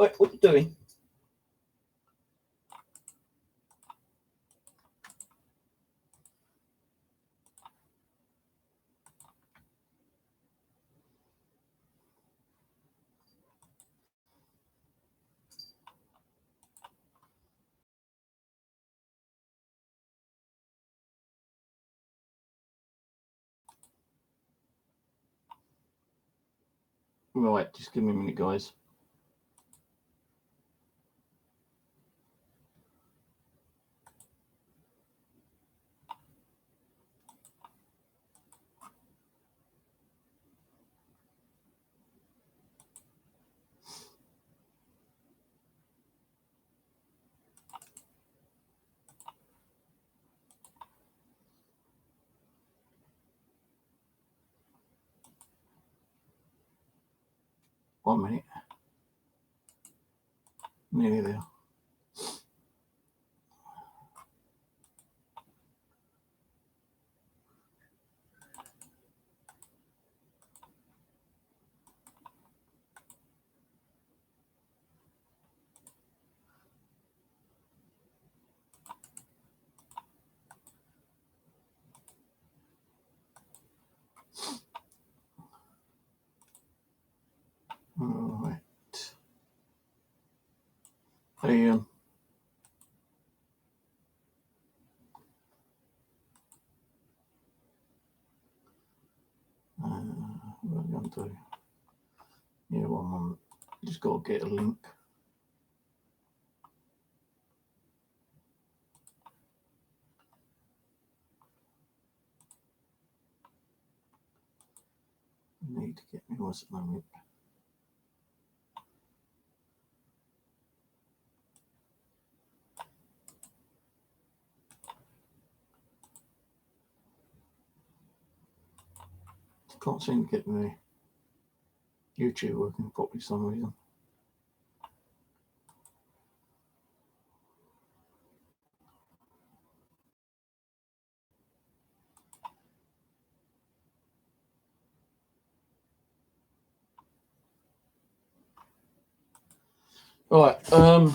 What are you doing? Right, just give me a minute, guys. One minute. Nearly there. All right. Hey, what are we going to do? Yeah, one moment. Just got to get a link. Need to get me what's the name? Can't seem to get my YouTube working properly for some reason. Right, I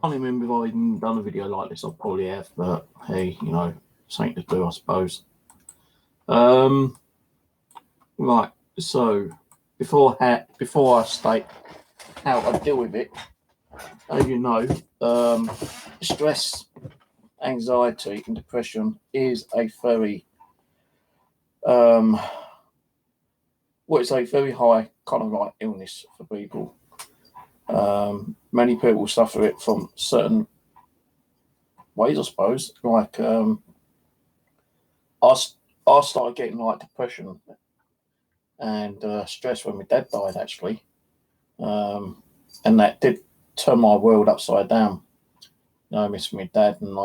can't remember if I've even done a video like this. I probably have, but hey, you know, something to do, I suppose. Right, so before I state how I deal with it, as you know, stress, anxiety, and depression is a very it's a very high kind of like illness for people. Many people suffer it from certain ways, I suppose. Like I started getting like depression and stress when my dad died, actually, and that did turn my world upside down. You know, missing my dad and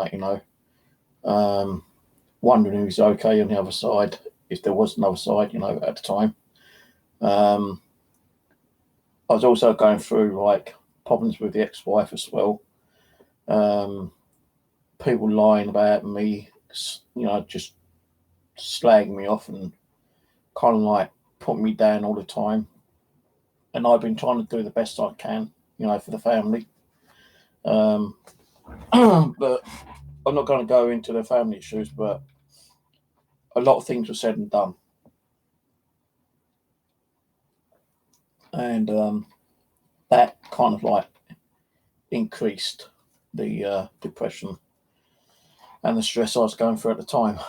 wondering if he's okay on the other side, if there was another side, at the time. I was also going through like problems with the ex-wife as well. People lying about me, just slagging me off and kind of like putting me down all the time. And I've been trying to do the best I can, for the family. But I'm not going to go into the family issues, but a lot of things were said and done. And that kind of like increased the depression and the stress I was going through at the time.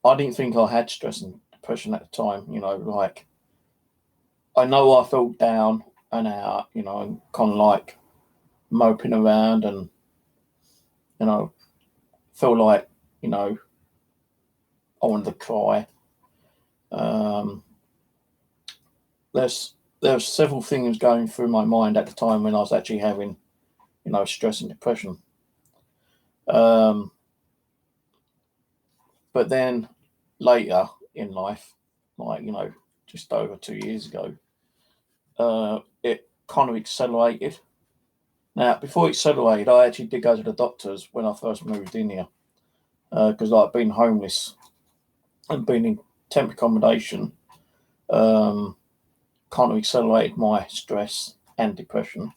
I didn't think I had stress and depression at the time, like I know I felt down and out, and kind of like moping around and, feel like, I wanted to cry. There's several things going through my mind at the time when I was actually having, stress and depression. But then later in life, like, just over 2 years ago, it kind of accelerated. Now, before it accelerated, I actually did go to the doctors when I first moved in here, because I'd been homeless and been in temp accommodation kind of accelerated my stress and depression.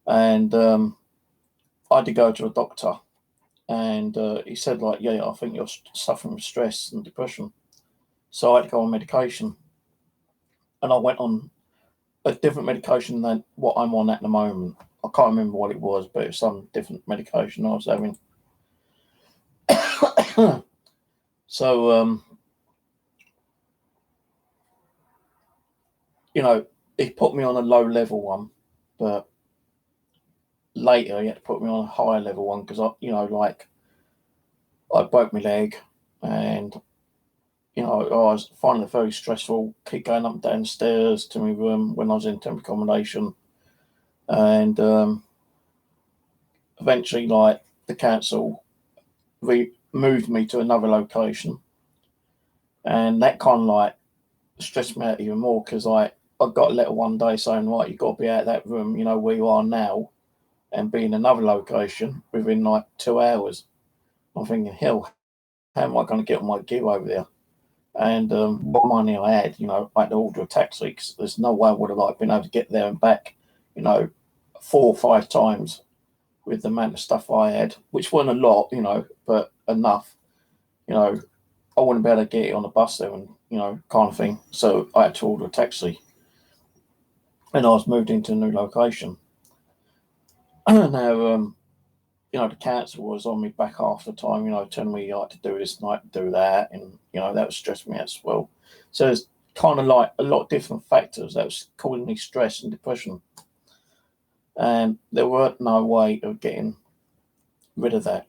And I had to go to a doctor, and he said, like, yeah, I think you're suffering from stress and depression. So I had to go on medication, and I went on a different medication than what I'm on at the moment. I can't remember what it was, but it was some different medication I was having. So, he put me on a low level one, but later he had to put me on a higher level one because I broke my leg, and I was finding it very stressful. Keep going up and down the stairs to my room when I was in temporary accommodation, and eventually, like, the council moved me to another location, and that kind of like stressed me out even more because I got a letter one day saying, right, you've got to be out of that room, where you are now, and be in another location within like 2 hours. I'm thinking, hell, how am I going to get on my gear over there? And what money I had, I had to order a taxi because there's no way I would have been able to get there and back, 4 or 5 times with the amount of stuff I had, which wasn't a lot, but enough. I wouldn't be able to get it on the bus there and, kind of thing. So I had to order a taxi. And I was moved into a new location. Now, the council was on me back half the time, telling me I had to do this and I had to do that. And, that was stressing me out as well. So it's kind of like a lot of different factors that was causing me stress and depression. And there weren't no way of getting rid of that.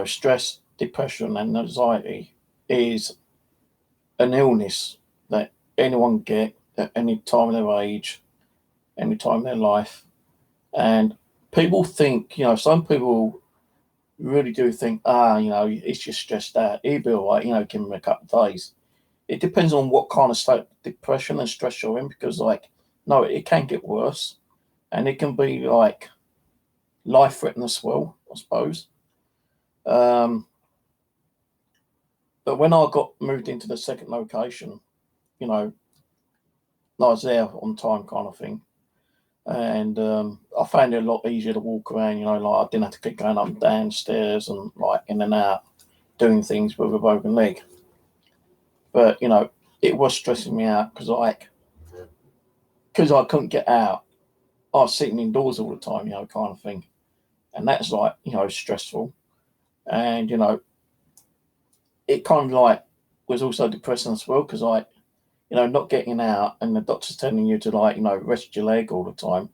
Stress, depression, and anxiety is an illness that anyone can get at any time of their age, any time in their life. And people think, some people really do think, it's just stressed out. He'll be all right, give him a couple of days. It depends on what kind of state of depression and stress you're in because, no, it can get worse. And it can be, life-threatening as well, I suppose. But when I got moved into the second location, I was there on time kind of thing. And I found it a lot easier to walk around, I didn't have to keep going up and down stairs and in and out doing things with a broken leg. But, it was stressing me out because I couldn't get out. I was sitting indoors all the time, kind of thing. And that's stressful. And, it kind of was also depressing as well because not getting out and the doctor's telling you to rest your leg all the time.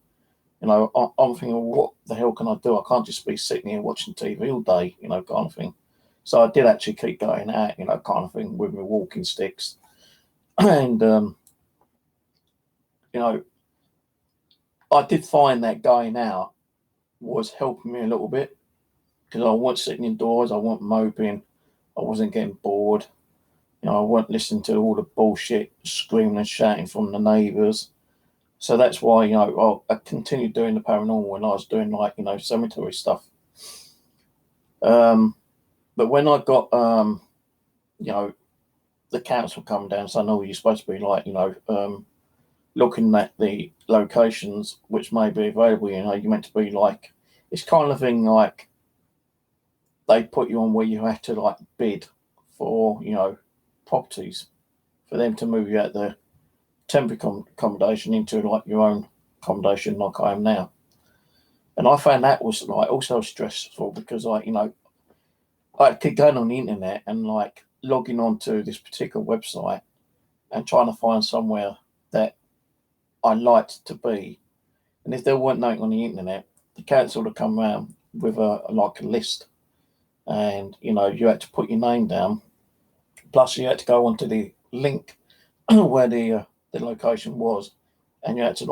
I'm thinking, well, what the hell can I do? I can't just be sitting here watching TV all day, kind of thing. So I did actually keep going out, kind of thing with my walking sticks. And, I did find that going out was helping me a little bit because I wasn't sitting indoors, I wasn't moping, I wasn't getting bored. I wasn't listening to all the bullshit screaming and shouting from the neighbours. So that's why, I continued doing the paranormal when I was doing cemetery stuff. But when I got, the council come down saying, oh, you're supposed to be looking at the locations which may be available, you're meant to be it's kind of thing they put you on where you have to bid for, properties for them to move you out the temporary accommodation into your own accommodation like I am now. And I found that was also stressful because I keep going on the internet and logging on to this particular website and trying to find somewhere that I liked to be. And if there weren't nothing on the internet, the council would come around with a list. And, you had to put your name down. Plus you had to go onto the link where the location was, and you had to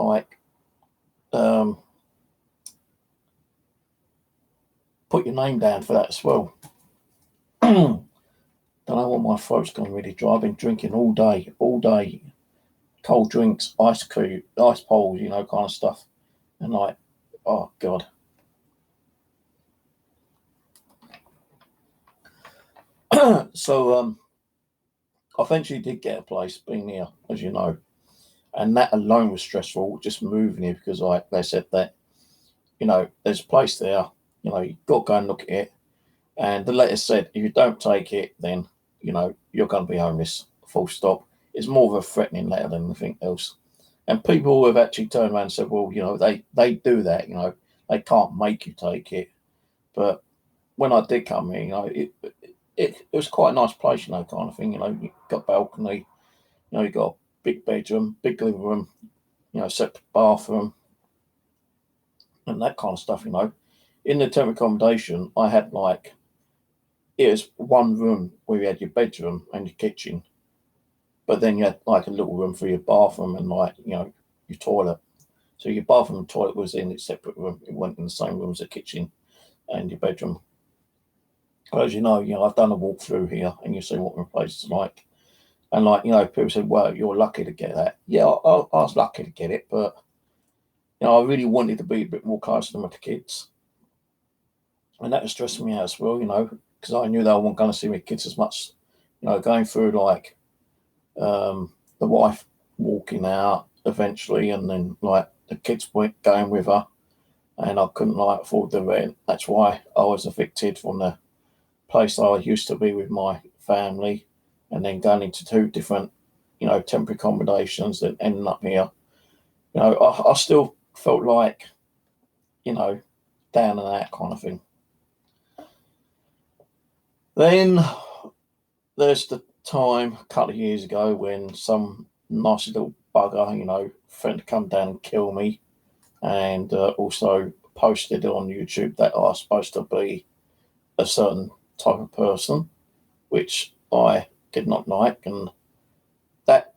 put your name down for that as well. Don't know what my throat's gone really dry. I've been drinking all day, cold drinks, ice poles, kind of stuff, and oh god. So I eventually did get a place, being here, as you know. And that alone was stressful, just moving here, because like they said that, there's a place there, you've got to go and look at it. And the letter said, if you don't take it, then, you're going to be homeless, full stop. It's more of a threatening letter than anything else. And people have actually turned around and said, well, they do that, they can't make you take it. But when I did come here, it was quite a nice place, kind of thing. You got balcony, you got a big bedroom, big living room, separate bathroom, and that kind of stuff. In the temporary accommodation, I had it was one room where you had your bedroom and your kitchen, but then you had a little room for your bathroom and your toilet. So your bathroom and toilet was in its separate room. It wasn't in the same room as the kitchen and your bedroom. As you know, I've done a walk through here, and you see what my place is like. And people said, well, you're lucky to get that. Yeah, I was lucky to get it, but I really wanted to be a bit more close to them with the kids. And that was stressing me out as well, because I knew they weren't going to see my kids as much, going through the wife walking out eventually, and then the kids went going with her, and I couldn't afford the rent. That's why I was evicted from the place I used to be with my family, and then going into two different, temporary accommodations that ended up here. I still felt down and out kind of thing. Then there's the time a couple of years ago when some nasty little bugger, threatened to come down and kill me, and also posted on YouTube that I was supposed to be a certain type of person, which I did not like, and that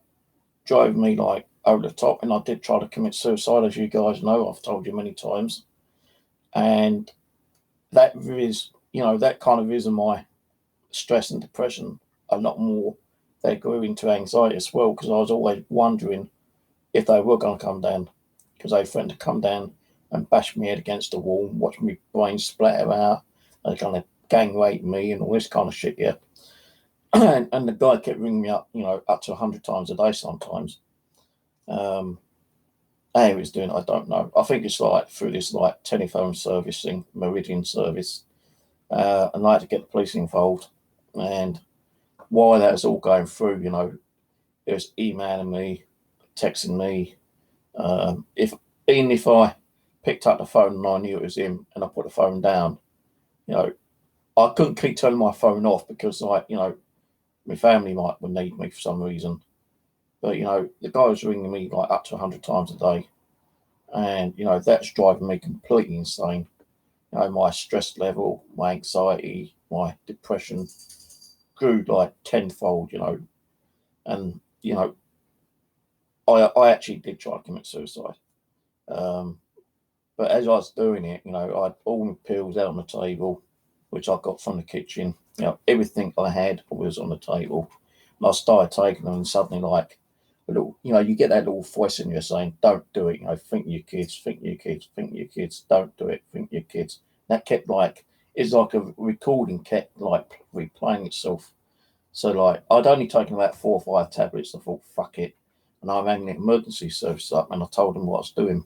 drove me over the top. And I did try to commit suicide, as you guys know. I've told you many times, and that is, that kind of reason my stress and depression a lot more. They grew into anxiety as well, because I was always wondering if they were going to come down, because they threatened to come down and bash my head against the wall, watch me brain splatter out. They're going to gang rape me and all this kind of shit, yeah. And the guy kept ringing me up, up to 100 times a day sometimes. How he was doing it, I don't know. I think it's through this telephone service thing, Meridian service, and I had to get the police involved. And while that was all going through, it was emailing me, texting me. Even if I picked up the phone and I knew it was him, and I put the phone down, I couldn't keep turning my phone off, because my family would need me for some reason. But the guy was ringing me up to 100 times a day, and that's driving me completely insane. My stress level, my anxiety, my depression grew tenfold. And I actually did try to commit suicide. But as I was doing it, I had all my pills out on the table, which I got from the kitchen. Everything I had was on the table. And I started taking them, and suddenly a little, you get that little voice in you saying, don't do it, think your kids, think your kids, think your kids, don't do it, think your kids. That kept it's like a recording kept replaying itself. So I'd only taken about 4 or 5 tablets. I thought, fuck it. And I rang the emergency service up, and I told them what I was doing.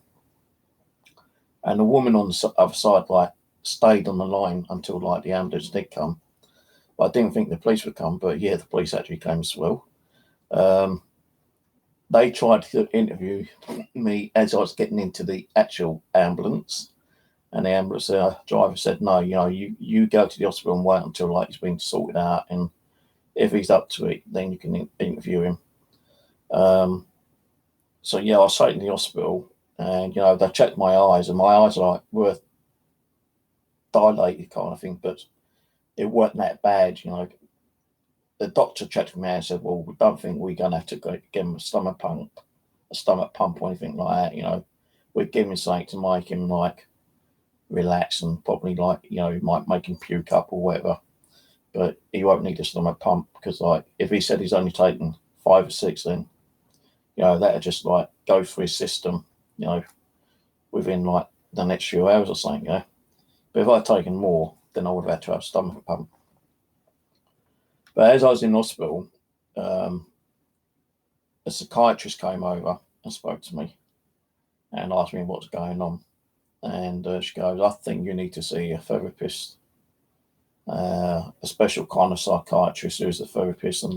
And the woman on the other side stayed on the line until the ambulance did come. But I didn't think the police would come, but yeah, the police actually came as well. They tried to interview me as I was getting into the actual ambulance, and the ambulance driver said, no, you go to the hospital and wait until he's been sorted out, and if he's up to it, then you can interview him. So yeah, I stayed in the hospital, and they checked my eyes, and my eyes were dilated kind of thing, but it weren't that bad. The doctor checked me out and said, well, we don't think we're going to have to give him a stomach pump or anything like that. We're giving something to make him relax, and probably he might make him puke up or whatever, but he won't need a stomach pump, because if he said he's only taken 5 or 6, then that'll just go through his system within the next few hours or something. But if I'd taken more, then I would have had to have a stomach pump. But as I was in hospital, a psychiatrist came over, and spoke to me and asked me what's going on. And she goes, I think you need to see a therapist, a special kind of psychiatrist who's a therapist, and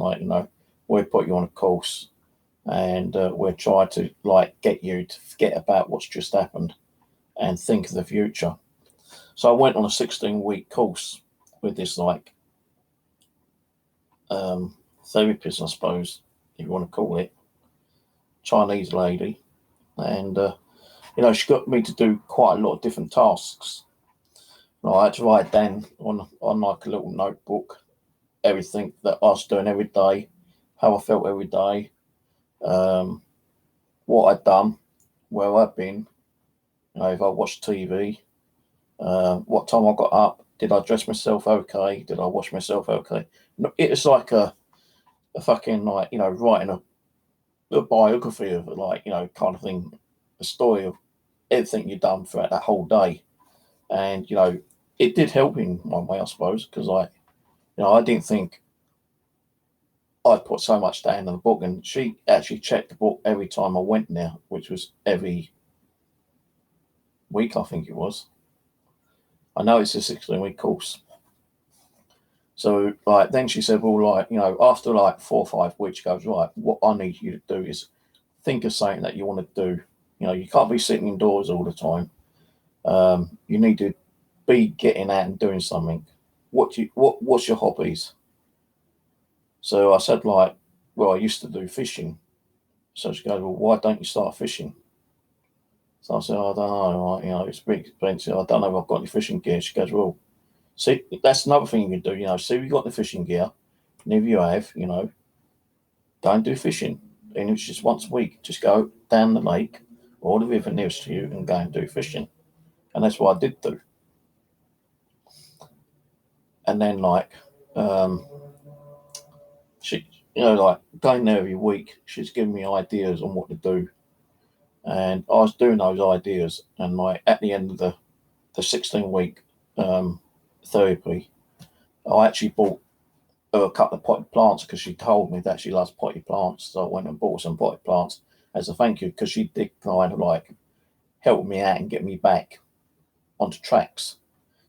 we'll put you on a course, and we'll try to get you to forget about what's just happened and think of the future. So I went on a 16-week course with this therapist, I suppose, if you want to call it, Chinese lady. And she got me to do quite a lot of different tasks. I had to write down on a little notebook everything that I was doing every day, how I felt every day, what I'd done, where I'd been, if I watched TV, what time I got up, did I dress myself okay, did I wash myself okay. It was like a fucking writing a biography of kind of thing, a story of everything you've done throughout that whole day. And it did help in one way, I suppose, because I didn't think I'd put so much down in the book, and she actually checked the book every time I went there, which was every week, I think it was. I know it's a 16-week course. So then she said, well, after 4 or 5 weeks, she goes, right, what I need you to do is think of something that you want to do. You can't be sitting indoors all the time. You need to be getting out and doing something. What's your hobbies? So I said, well, I used to do fishing. So she goes, well, why don't you start fishing? So I said, I don't know, it's pretty expensive. I don't know if I've got any fishing gear. She goes, well, see, that's another thing you can do, see if you've got the fishing gear. And if you have, go and do fishing. And it's just once a week. Just go down the lake or the river nearest to you and go and do fishing. And that's what I did do. And then she, going there every week, she's giving me ideas on what to do. And I was doing those ideas, and at the end of the 16-week therapy, I actually bought her a couple of potted plants because she told me that she loves potted plants. So I went and bought some potted plants as a thank you, because she did kind of help me out and get me back onto tracks.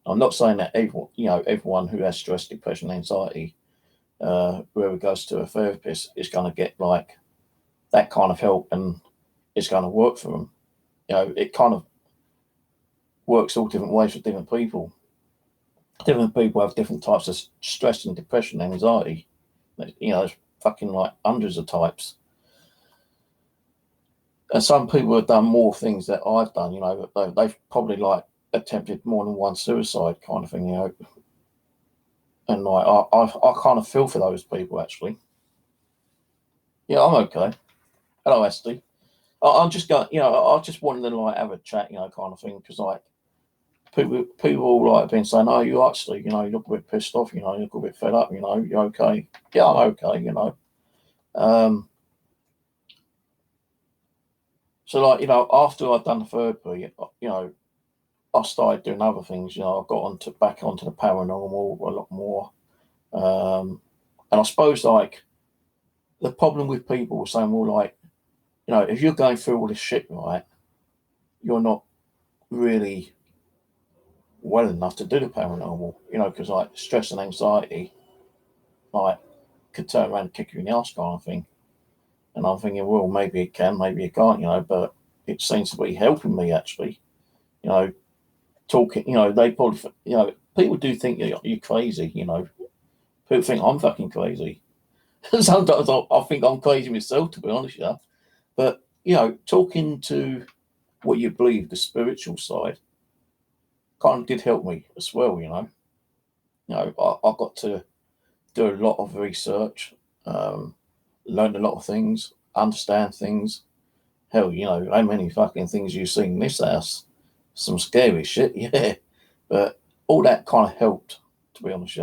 I'm not saying that everyone who has stress, depression, anxiety, whoever goes to a therapist is going to get that kind of help and it's going to work for them. It kind of works all different ways for different people. Different people have different types of stress and depression and anxiety. There's fucking hundreds of types. And some people have done more things that I've done, they've probably attempted more than one suicide kind of thing, And I kind of feel for those people, actually. Yeah, I'm okay. Hello, Esty. I'm just going, I just wanted to have a chat, kind of thing, because people have been saying, oh, you actually, you look a bit pissed off, you look a bit fed up, you're okay. Yeah, I'm okay, So after I'd done the therapy, I started doing other things, I got back onto the paranormal a lot more. And I suppose the problem with people saying, well, if you're going through all this shit, right, you're not really well enough to do the paranormal, because stress and anxiety, could turn around and kick you in the arse kind of thing. And I'm thinking, well, maybe it can, maybe it can't, but it seems to be helping me actually, talking, they probably, people do think you're crazy, people think I'm fucking crazy. Sometimes I think I'm crazy myself, to be honest, But, talking to what you believe, the spiritual side, kind of did help me as well, I got to do a lot of research, learn a lot of things, understand things. Hell, how many fucking things you've seen in this house? Some scary shit, yeah. But all that kind of helped, to be honest,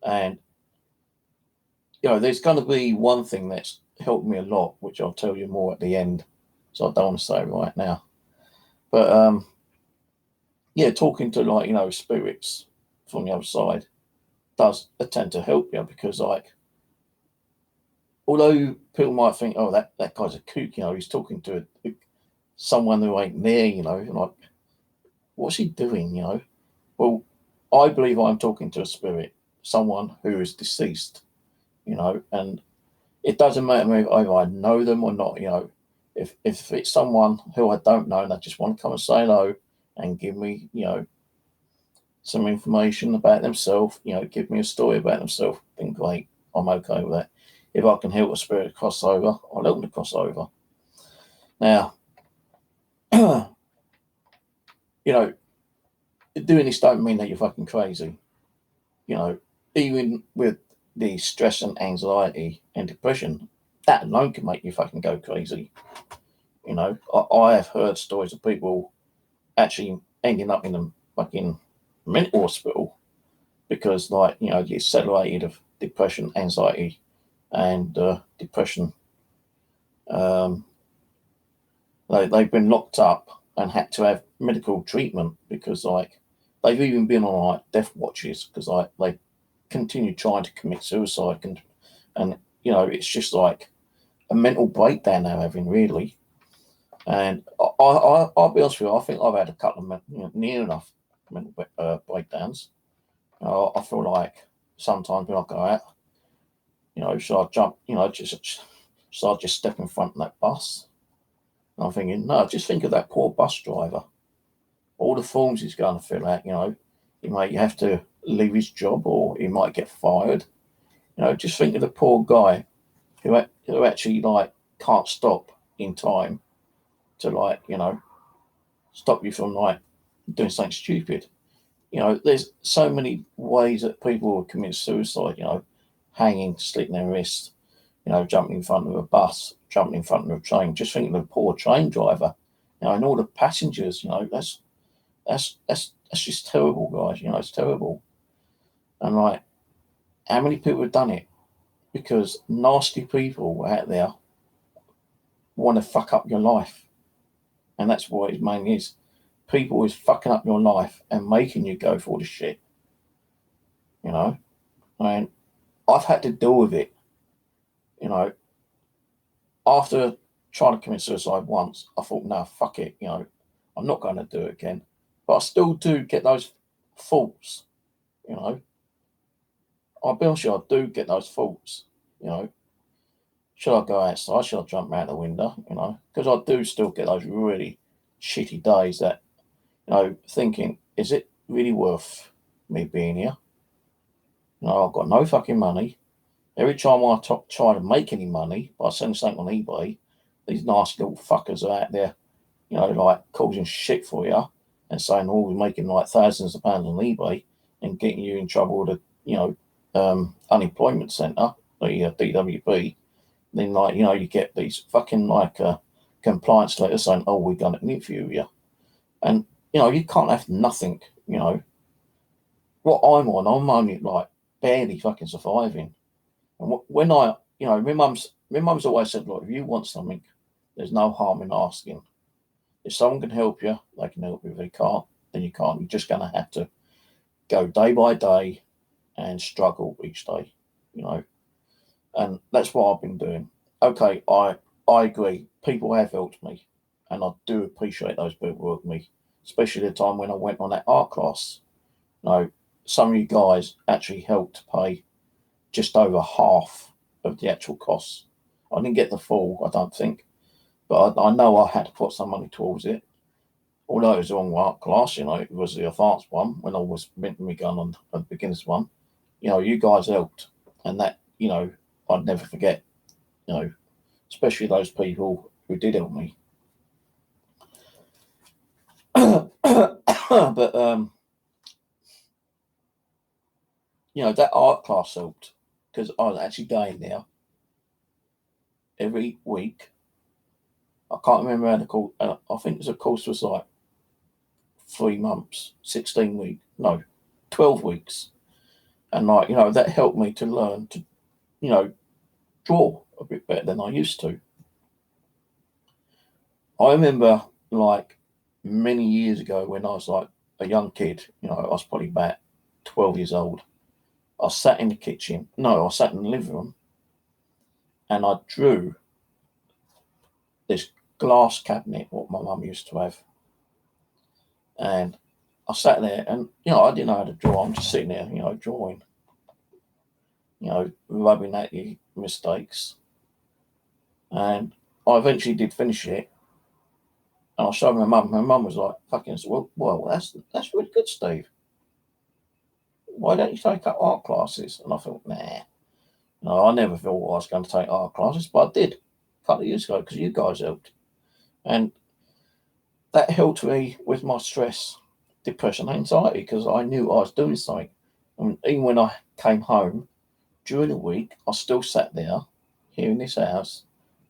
And, there's going to be one thing that's helped me a lot, which I'll tell you more at the end. So I don't want to say right now. But, talking to, spirits from the other side does tend to help you, because, although people might think, oh, that guy's a kook, he's talking to someone who ain't there, like, what's he doing, Well, I believe I'm talking to a spirit, someone who is deceased, and it doesn't matter to me if I know them or not, if it's someone who I don't know and they just want to come and say hello and give me, some information about themselves, give me a story about themselves, then great, I'm okay with that. If I can help a spirit to cross over, I'll help them to cross over. Now, doing this don't mean that you're fucking crazy. Even with the stress and anxiety and depression, that alone can make you fucking go crazy. I have heard stories of people actually ending up in a fucking mental hospital because, like, the accelerated of depression, anxiety, and depression. They've been locked up and had to have medical treatment because, like, they've even been on like death watches because, like, they continue trying to commit suicide and it's just like a mental breakdown they're having, really. And I'll be honest with you, I think I've had a couple of near enough mental breakdowns. I feel like sometimes when I go out, should I jump, should I just step in front of that bus? And I'm thinking, no, just think of that poor bus driver. All the forms he's going to fill out, he might have to leave his job or he might get fired. Just think of the poor guy who actually, like, can't stop in time to, like, stop you from, like, doing something stupid. There's so many ways that people will commit suicide, hanging, slitting their wrists, jumping in front of a bus, jumping in front of a train. Just think of the poor train driver, and all the passengers, that's just terrible, guys. It's terrible. And, like, how many people have done it? Because nasty people out there want to fuck up your life. And that's what it mainly is. People is fucking up your life and making you go for all the shit. And I've had to deal with it. After trying to commit suicide once, I thought, no, fuck it. I'm not going to do it again. But I still do get those thoughts. I'll be honest with you, I do get those thoughts. Should I go outside? Should I jump out the window? Because I do still get those really shitty days that, thinking, is it really worth me being here? I've got no fucking money. Every time I try to make any money by selling something on eBay, these nasty little fuckers are out there, like, causing shit for you and saying, oh, we're making like thousands of pounds on eBay and getting you in trouble with the, unemployment centre, the DWP. Then, like, you get these fucking, like, compliance letters saying, oh, we're going to interview you. And, you can't have nothing, What I'm only, like, barely fucking surviving. And when my mum's always said, look, if you want something, there's no harm in asking. If someone can help you, they can help you. If they can't, then you can't. You're just going to have to go day by day and struggle each day, And that's what I've been doing. Okay, I agree. People have helped me, and I do appreciate those people who helped me, especially the time when I went on that art class. Some of you guys actually helped to pay just over half of the actual costs. I didn't get the full, I don't think, but I know I had to put some money towards it. Although it was the wrong art class, it was the advanced one when I was meant to be going on the beginner's one. You guys helped, and that, I'd never forget, especially those people who did help me. But, that art class helped because I was actually going there every week. I can't remember how the course, I think the course was like 3 months, 16 weeks, no, 12 weeks. And, like, that helped me to learn to, draw a bit better than I used to. I remember, like, many years ago when I was like a young kid, I was probably about 12 years old. I sat in the kitchen. No, I sat in the living room and I drew this glass cabinet, what my mum used to have. And I sat there and, I didn't know how to draw. I'm just sitting there, drawing, rubbing at your mistakes. And I eventually did finish it. And I showed my mum. My mum was like, fucking, well, that's really good, Steve. Why don't you take up art classes? And I thought, nah. No, I never thought I was going to take art classes, but I did a couple of years ago because you guys helped. And that helped me with my stress, depression, anxiety, because I knew I was doing something. And even when I came home during the week, I still sat there here in this house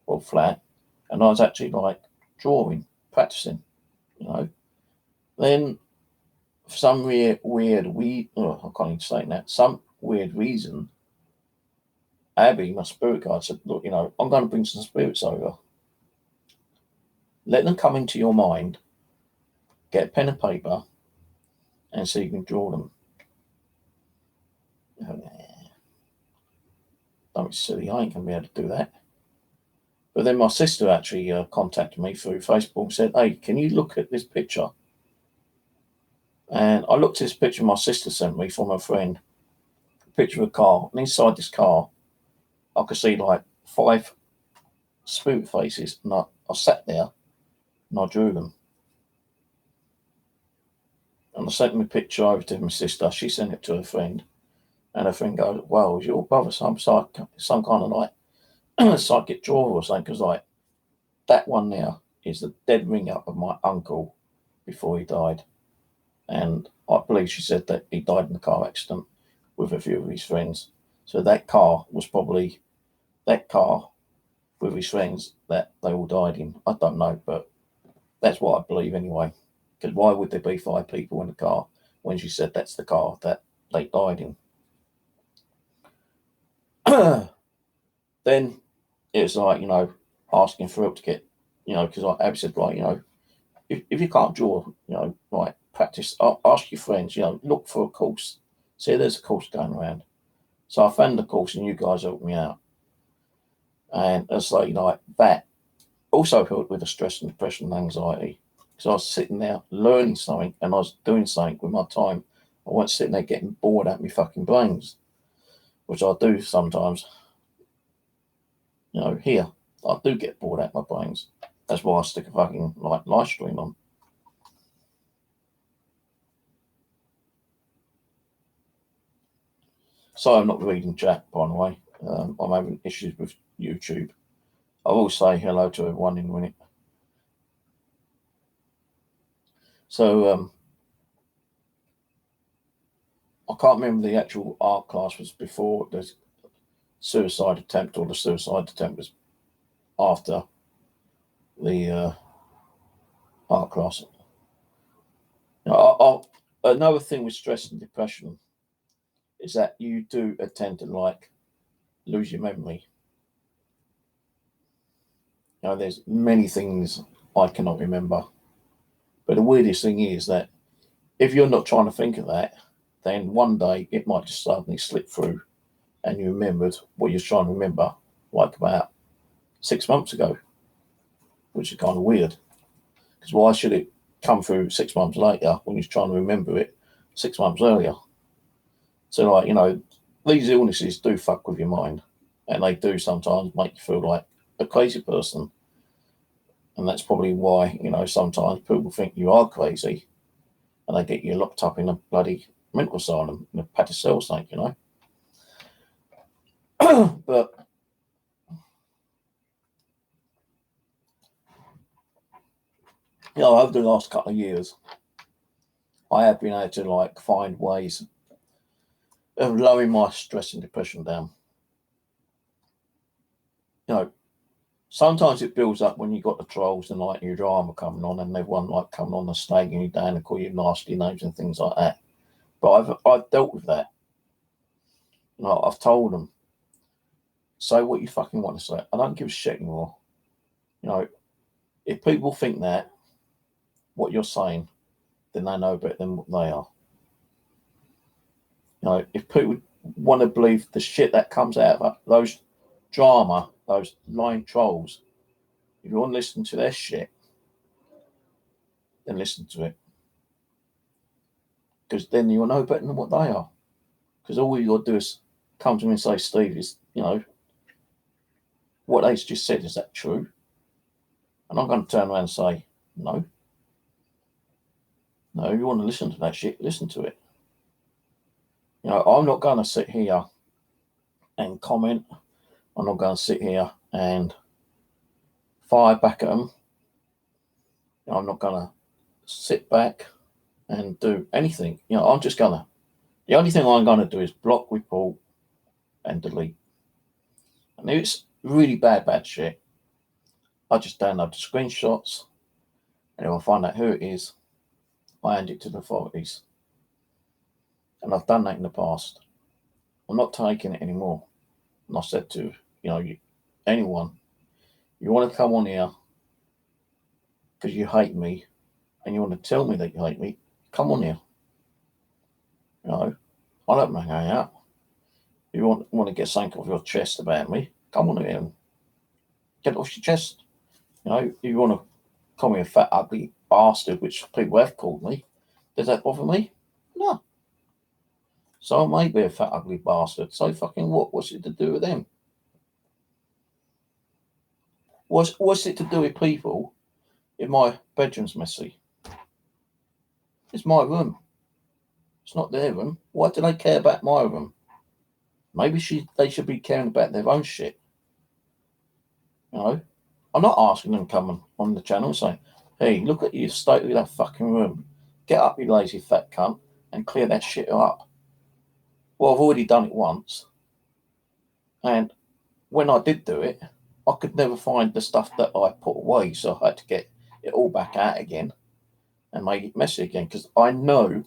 or flat, and I was actually like drawing, practicing, Then for some I can't even say that, some weird reason, Abby, my spirit guide, said, look, I'm going to bring some spirits over. Let them come into your mind, get a pen and paper, and see if you can draw them. Don't be silly, I ain't going to be able to do that. But then my sister actually contacted me through Facebook and said, hey, can you look at this picture? And I looked at this picture my sister sent me from her friend, a picture of a car. And inside this car, I could see like 5 spirit faces. And I sat there and I drew them. And I sent my picture over to my sister. She sent it to her friend. And her friend goes, well, is your brother some kind of like psychic drawer or something? Because like that one there is the dead ringer of my uncle before he died. And I believe she said that he died in a car accident with a few of his friends. So that car was probably that car with his friends that they all died in. I don't know, but that's what I believe anyway. Because why would there be 5 people in the car when she said that's the car that they died in? Then it was like, asking for help to get, because like Ab said, right, if you can't draw, like practice, ask your friends, look for a course. See, there's a course going around. So I found the course and you guys helped me out. And it's like, that also helped with the stress and depression and anxiety. Because I was sitting there learning something and I was doing something with my time. I wasn't sitting there getting bored at my fucking brains, which I do sometimes. Here, I do get bored at my brains. That's why I stick a fucking live stream on. So I'm not reading chat, by the way. I'm having issues with YouTube. I will say hello to everyone in a minute. So I can't remember the actual art class was before the suicide attempt or the suicide attempt was after the art class. Another thing with stress and depression is that you do tend to lose your memory. There's many things I cannot remember. But the weirdest thing is that if you're not trying to think of that, then one day it might just suddenly slip through and you remembered what you're trying to remember like about 6 months ago, which is kind of weird. Because why should it come through 6 months later when you're trying to remember it 6 months earlier? So, these illnesses do fuck with your mind, and they do sometimes make you feel like a crazy person. And that's probably why, sometimes people think you are crazy and they get you locked up in a bloody mental asylum in a padded cell something, But over the last couple of years, I have been able to find ways of lowering my stress and depression down. Sometimes it builds up when you got the trolls and your drama coming on and everyone coming on and slagging you down and call you nasty names and things like that. But I've dealt with that. I've told them, say what you fucking want to say. I don't give a shit anymore. If people think that what you're saying, then they know better than what they are. If people want to believe the shit that comes out of those drama, those lying trolls, if you want to listen to their shit, then listen to it. Because then you'll know better than what they are. Because all you got to do is come to me and say, Steve, is, what they just said, is that true? And I'm going to turn around and say, no. No, you want to listen to that shit, listen to it. I'm not going to sit here and comment. I'm not going to sit here and fire back at them. I'm not going to sit back and do anything. I'm just going to, the only thing I'm going to do is block, report, and delete. And if it's really bad shit, I just download the screenshots, and if I find out who it is, I hand it to the authorities. And I've done that in the past. I'm not taking it anymore. And I said to, anyone, you want to come on here because you hate me and you want to tell me that you hate me, come on here. I don't mind hanging out. You want to get something off your chest about me, come on here and get it off your chest. You want to call me a fat, ugly bastard, which people have called me, does that bother me? No. So I may be a fat, ugly bastard. So fucking what? What's it to do with them? What's it to do with people if my bedroom's messy? It's my room. It's not their room. Why do they care about my room? Maybe they should be caring about their own shit. I'm not asking them to come on the channel and say, hey, look at you, state of that fucking room. Get up, you lazy fat cunt, and clear that shit up. Well, I've already done it once. And when I did do it, I could never find the stuff that I put away, so I had to get it all back out again and make it messy again. Because I know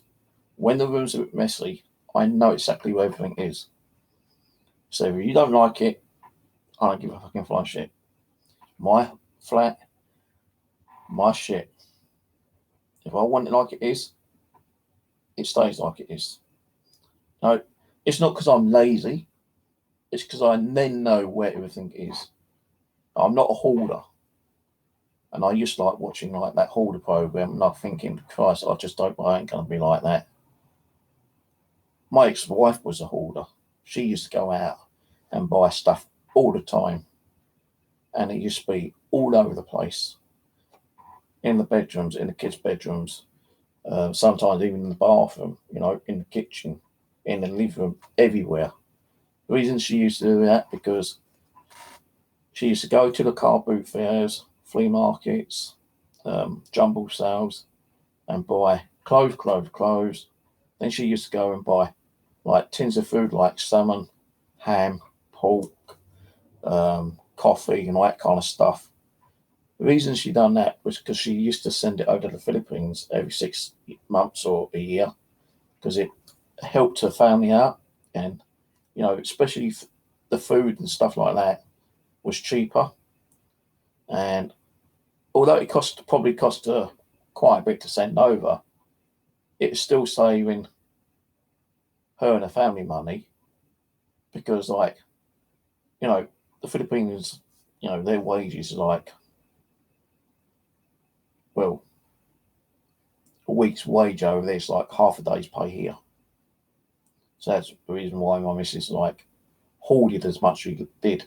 when the room's a bit messy, I know exactly where everything is. So if you don't like it, I don't give a fucking flying shit. My flat, my shit. If I want it like it is, it stays like it is. No, it's not because I'm lazy. It's because I then know where everything is. I'm not a hoarder. And I used to like watching like that hoarder program, and I'm thinking, Christ, I ain't going to be like that. My ex-wife was a hoarder. She used to go out and buy stuff all the time. And it used to be all over the place. In the bedrooms, in the kids' bedrooms, sometimes even in the bathroom, in the kitchen, in the living room, everywhere. The reason she used to do that, because she used to go to the car boot fairs, flea markets, jumble sales, and buy clothes. Then she used to go and buy like tins of food like salmon, ham, pork, coffee, and all that kind of stuff. The reason she done that was because she used to send it over to the Philippines every 6 months or a year, because it helped her family out, and especially the food and stuff like that was cheaper. And although it probably cost her quite a bit to send over, it was still saving her and her family money, because the Philippines, their wages are like, well, a week's wage over there is like half a day's pay here. So that's the reason why my missus hoarded as much as she did.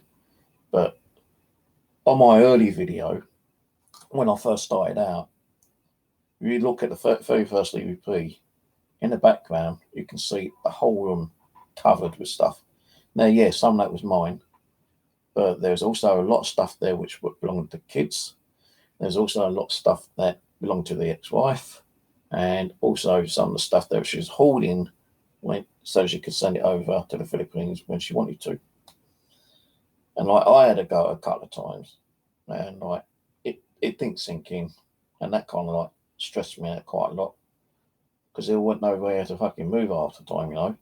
But on my early video, when I first started out, if you look at the very first EVP, in the background, you can see the whole room covered with stuff. Now, yeah, some of that was mine, but there's also a lot of stuff there which belonged to kids. There's also a lot of stuff that belonged to the ex-wife, and also some of the stuff that she was hoarding so she could send it over to the Philippines when she wanted to. And I had to go a couple of times, and it didn't sink in, and that kind of stressed me out quite a lot, because there wasn't nowhere to fucking move after time,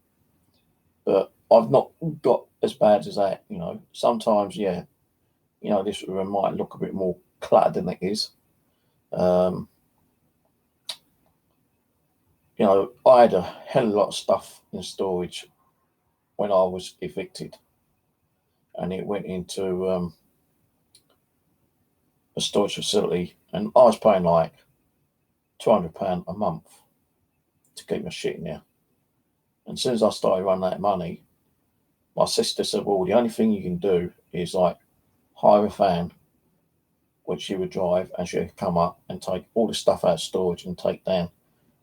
But I've not got as bad as that, Sometimes, yeah, this room might look a bit more cluttered than it is. I had a hell of a lot of stuff in storage when I was evicted, and it went into a storage facility, and I was paying like £200 a month to keep my shit in there. And as soon as I started running out of money, my sister said, well, the only thing you can do is like hire a van, which she would drive, and she would come up and take all the stuff out of storage and take down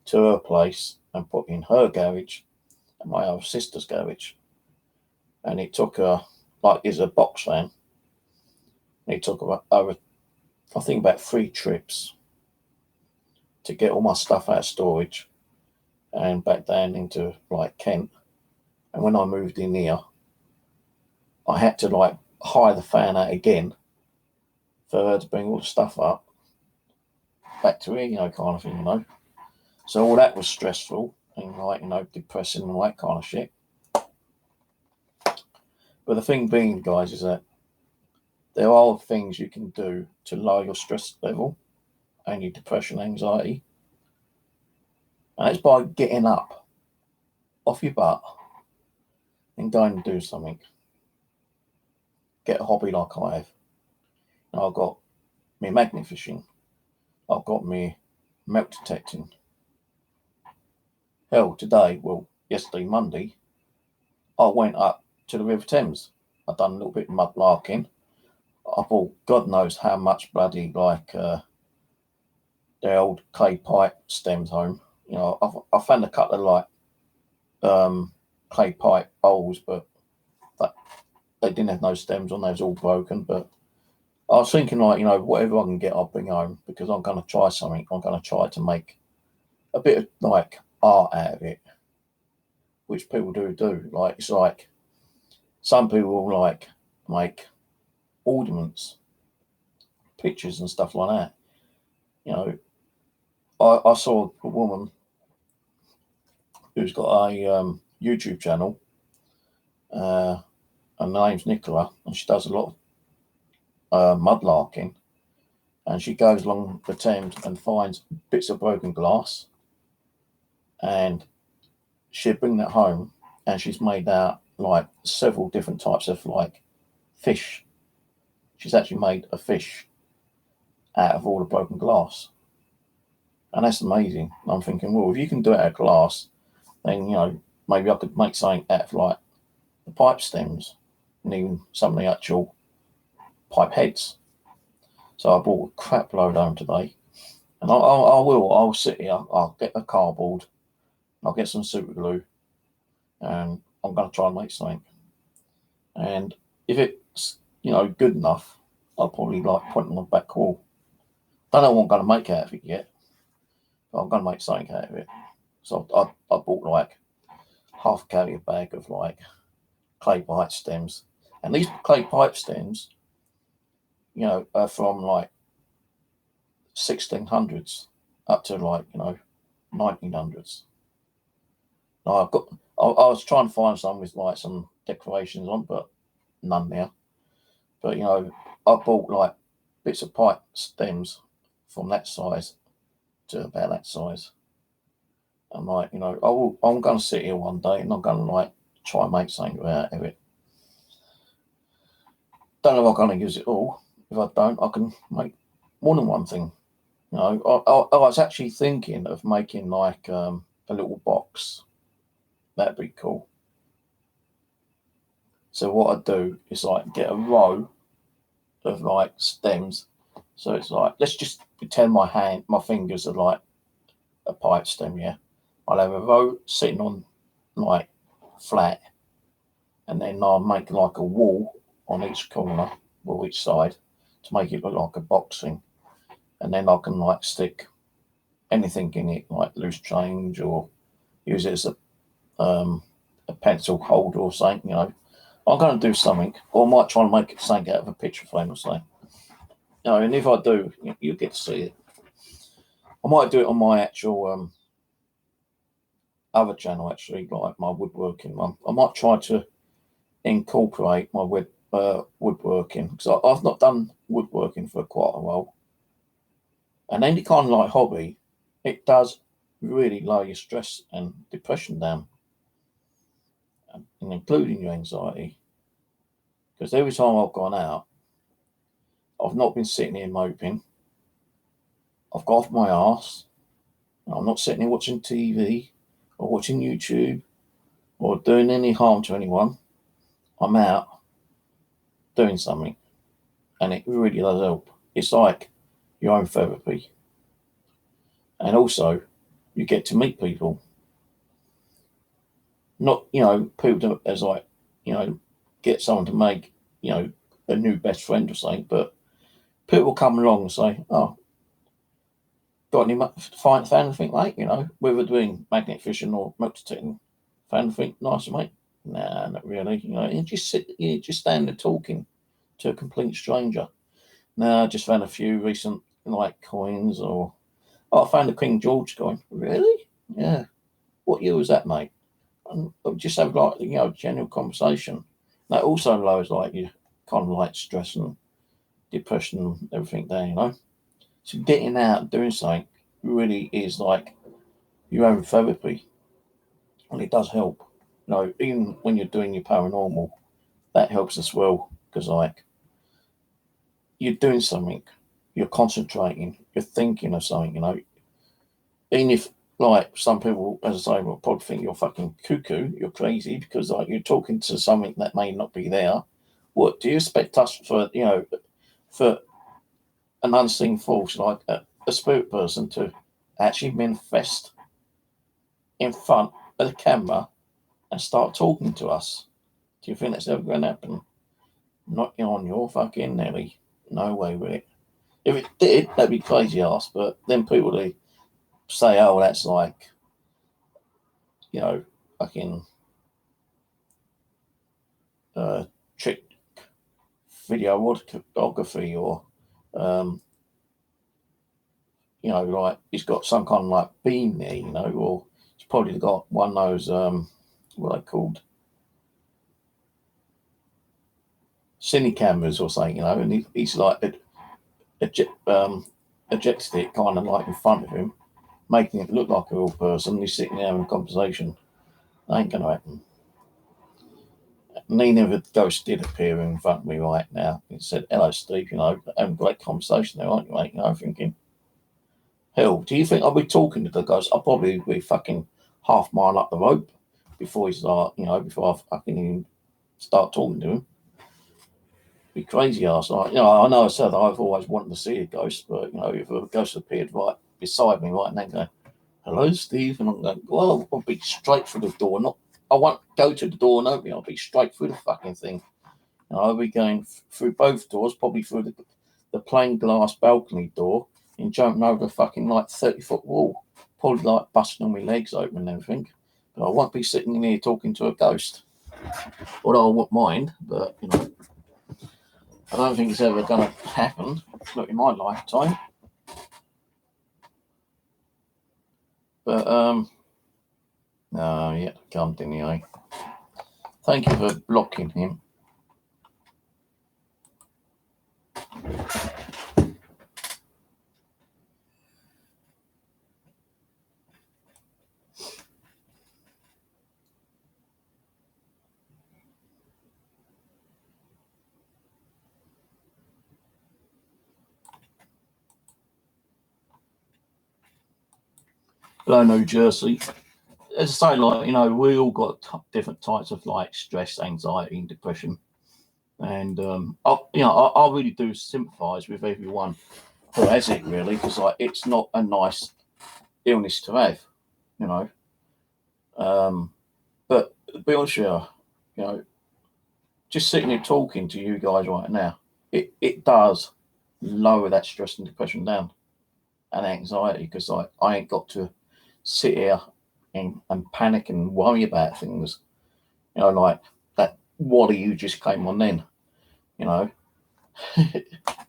to her place and put in her garage and my other sister's garage. And it took her, like, it's a box van. It took her over, I think, about 3 trips to get all my stuff out of storage and back down into like Kent. And when I moved in here, I had to like hire the fan out again for her to bring all the stuff up back to here, kind of thing. So all that was stressful and like, depressing and all that kind of shit. But the thing being, guys, is that there are things you can do to lower your stress level and your depression, anxiety. And it's by getting up off your butt and going and do something. Get a hobby like I have. I've got me magnet fishing. I've got me milk detecting. Hell, yesterday, Monday, I went up to the River Thames. I've done a little bit of mud larking. I bought God knows how much bloody their old clay pipe stems home. I found a couple of clay pipe bowls, but they didn't have no stems on. They was all broken. But I was thinking whatever I can get, I'll bring home because I'm going to try something. I'm going to try to make a bit of like art out of it, which people do. Like it's like some people will like make ornaments, pictures and stuff like that. I saw a woman who's got a YouTube channel. Her name's Nicola, and she does a lot of mudlarking. And she goes along the Thames and finds bits of broken glass, and she'd bring that home, and she's made out like several different types of like fish. She's actually made a fish out of all the broken glass, and that's amazing. I'm thinking, well, if you can do it out of glass, then maybe I could make something out of like the pipe stems and even some of the actual pipe heads. So I bought a crap load home today, and I'll sit here, I'll get a cardboard, I'll get some super glue, and I'm going to try and make something. And if it's, good enough, I'll probably like put it on the back wall. Don't know what I'm going to make out of it yet, but I'm going to make something out of it. So I bought like half a carrier bag of like clay pipe stems. And these clay pipe stems, are from like 1600s up to like, 1900s. Now I was trying to find some with like some decorations on, but none there. But I bought like bits of pipe stems from that size to about that size. And like, I'm going to sit here one day and I'm going to like try and make something out of it. Don't know if I'm going to use it all. If I don't, I can make more than one thing. I was actually thinking of making like a little box. That'd be cool. So what I do is like get a row of like stems. So it's like, let's just pretend my fingers are like a pipe stem, yeah. I'll have a row sitting on like flat, and then I'll make like a wall on each corner or each side to make it look like a box thing. And then I can like stick anything in it, like loose change, or use it as a pencil holder or something. I'm going to do something, or I might try and make something out of a picture frame or something. And if I do, you'll get to see it. I might do it on my actual other channel, actually, like my woodworking one. I might try to incorporate my woodworking, because I've not done woodworking for quite a while. And any kind of like hobby, it does really lower your stress and depression down, and including your anxiety. Because every time I've gone out, I've not been sitting here moping. I've got off my arse. I'm not sitting here watching TV or watching YouTube or doing any harm to anyone. I'm out doing something, and it really does help. It's like your own therapy. And also, you get to meet people. Not, people as like, get someone to make, a new best friend or something, but people come along and say, oh, got any found anything, mate? Whether doing magnet fishing or motor detecting, found anything nice, mate? Nah, not really. You just stand there talking to a complete stranger. Nah, I just found a few recent like coins, or I found a King George coin. Really? Yeah. What year was that, mate? And just have like general conversation. That also lowers like your kind of like stress and depression and everything there. So getting out and doing something really is like your own therapy, and it does help. Even when you're doing your paranormal, that helps as well, because like you're doing something, you're concentrating, you're thinking of something. Even if like some people, as I say, will probably think you're fucking cuckoo, you're crazy, because like you're talking to something that may not be there. What do you expect us for an unseen force like a spirit person to actually manifest in front of the camera and start talking to us? Do you think that's ever going to happen? Not on your fucking Nelly. No way with it. If it did, that'd be crazy ass. But then people they say, oh, that's like, fucking trick videography, or like he's got some kind of like beam there, or he's probably got one of those what are they called, cine cameras or something, and he's like ejected it kind of like in front of him, making it look like a real person. He's sitting there having a conversation. That ain't gonna happen. Neither of the ghosts did appear in front of me right now. He said, hello, Steve, having a great conversation there, aren't you, mate? Thinking, hell, do you think I'll be talking to the ghost? I'll probably be fucking half mile up the rope before before I fucking even start talking to him. Be crazy ass. I know I said I've always wanted to see a ghost, but, if a ghost appeared right beside me right now, going, hello, Steve, and I'm going, well, I'll be straight through the door. I won't go to the door and open it. I'll be straight through the fucking thing. And I'll be going through both doors, probably through the plain glass balcony door, and jumping over the fucking like 30-foot wall, probably like busting all my legs open and everything. But I won't be sitting in here talking to a ghost. Although I wouldn't mind, but I don't think it's ever going to happen, not in my lifetime. But no, yeah, can't anyway. Thank you for blocking him. Hello, New Jersey. As I say, like, we all got different types of like stress, anxiety, and depression. And I really do sympathise with everyone who has it, really, because like it's not a nice illness to have, But to be honest with you, just sitting here talking to you guys right now, it does lower that stress and depression down, and anxiety, because like I ain't got to sit here and panic and worry about things, like that Wally you just came on then,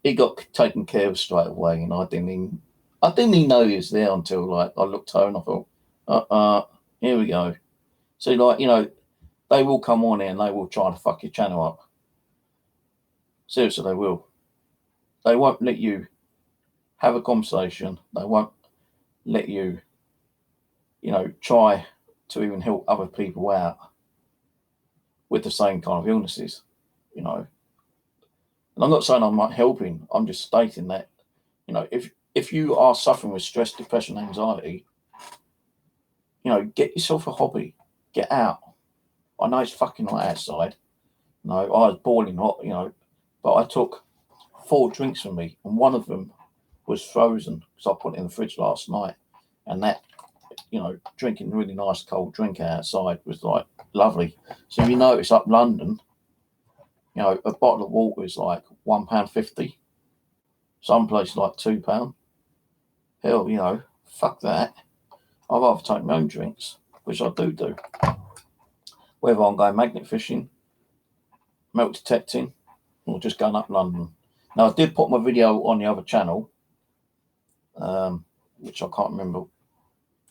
he got taken care of straight away, and I didn't even know he was there until like I looked over and I thought, here we go. So like, they will come on here and they will try to fuck your channel up. Seriously, they will. They won't let you have a conversation. They won't let you, try to even help other people out with the same kind of illnesses, And I'm not saying I'm not helping. I'm just stating that, you know, if you are suffering with stress, depression, anxiety, you know, get yourself a hobby. Get out. I know it's fucking hot outside. No, I was boiling hot, you know, but I took 4 drinks from me, and one of them was frozen because I put it in the fridge last night. And that, you know, drinking really nice cold drink outside was like lovely. So if you notice up London, you know, a bottle of water is like £1.50. Some places like £2. Hell, you know, fuck that. I'd rather take my own drinks, which I do. Whether I'm going magnet fishing, metal detecting, or just going up London. Now, I did put my video on the other channel, which I can't remember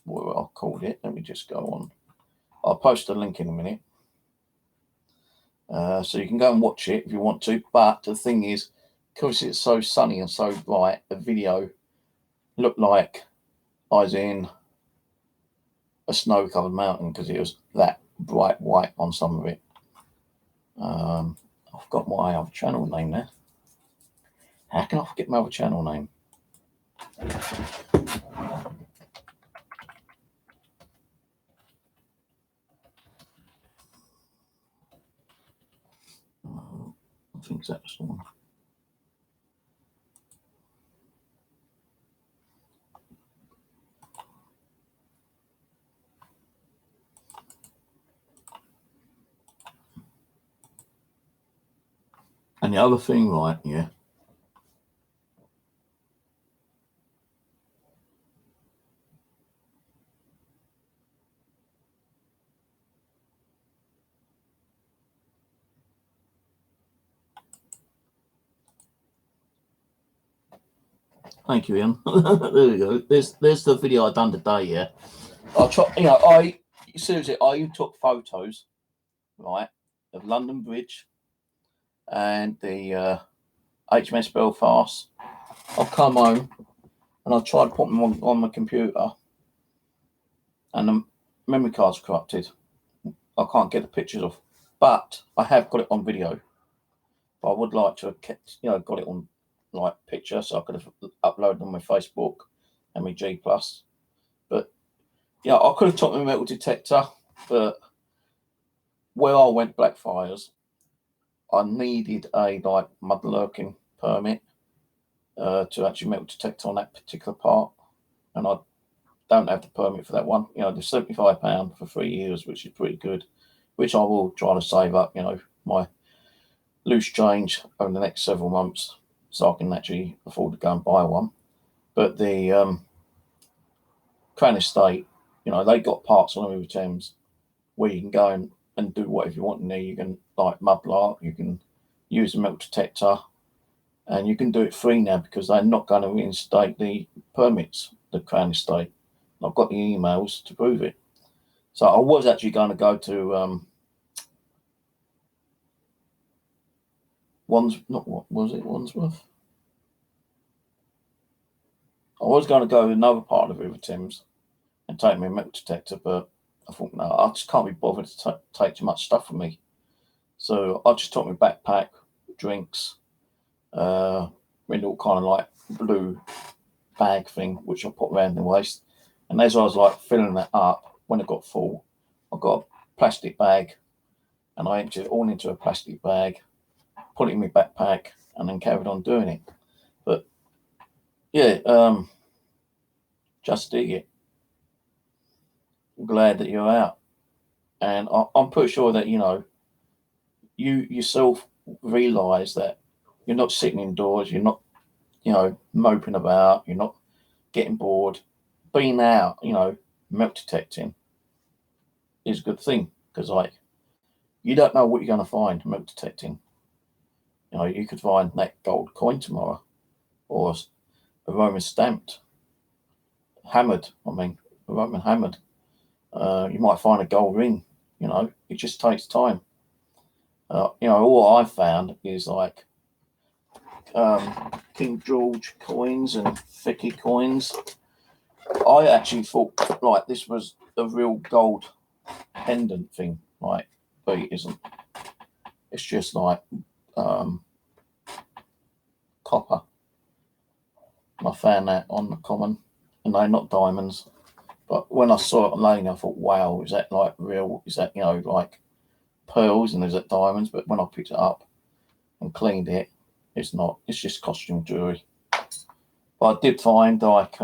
what I called it. Let me just go on. I'll post a link in a minute. So you can go and watch it if you want to. But the thing is, because it's so sunny and so bright, the video looked like I was in a snow-covered mountain because it was that bright white on some of it. I've got my other channel name there. How can I forget my other channel name? I think that's the one. And the other thing, right, yeah. Thank you, Ian. There we go. There's the video I done today, yeah. I try, you know, seriously, I took photos, right, of London Bridge and the HMS Belfast. I've come home and I tried putting them on my computer, and the memory card's corrupted. I can't get the pictures off, but I have got it on video. But I would like to have kept, you know, got it on like picture, so I could have uploaded on my Facebook and my G Plus. But yeah, I could have took my metal detector, but where I went Blackfriars, I needed a like mud lurking permit to actually metal detect on that particular part, and I don't have the permit for that one. You know, the £75 for 3 years, which is pretty good, which I will try to save up, you know, my loose change over the next several months so I can actually afford to go and buy one. But the Crown Estate, you know, they got parts on the River Thames where you can go and do whatever you want in there. You can like mudlark, you can use a metal detector, and you can do it free now because they're not going to reinstate the permits, the Crown Estate. I've got the emails to prove it. So I was actually going to go to Wandsworth? I was going to go to another part of the River Thames and take my metal detector, but I thought, no, I just can't be bothered to take too much stuff with me. So I just took my backpack, drinks, my little kind of like blue bag thing, which I put around the waist. And as I was like filling that up, when it got full, I got a plastic bag and I emptied it all into a plastic bag, put it in my backpack, and then carried on doing it. But yeah, just dig it. I'm glad that you're out. And I'm pretty sure that, you know, you yourself realize that you're not sitting indoors, you're not, you know, moping about, you're not getting bored. Being out, you know, metal detecting is a good thing because, like, you don't know what you're going to find metal detecting. You know, you could find that gold coin tomorrow or a Roman stamped, hammered. I mean, a Roman hammered. You might find a gold ring. You know, it just takes time. You know, all I've found is like King George coins and Vicky coins. I actually thought like this was a real gold pendant thing, like, but it isn't. It's just like copper. And I found that on the common, and they're not diamonds. But when I saw it on laying, I thought, wow, is that like real? Is that, like pearls and is that diamonds? But when I picked it up and cleaned it, it's not. It's just costume jewelry. But I did find like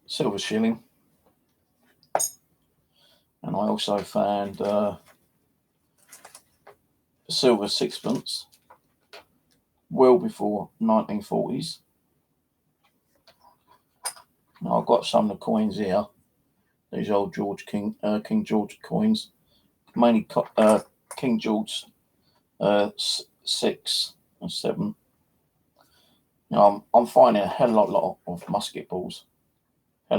silver shilling, and I also found silver sixpence, well before 1940s. Now I've got some of the coins here. These old King George coins, mainly King George 6 and 7. I'm finding a hell of a lot of musket balls. I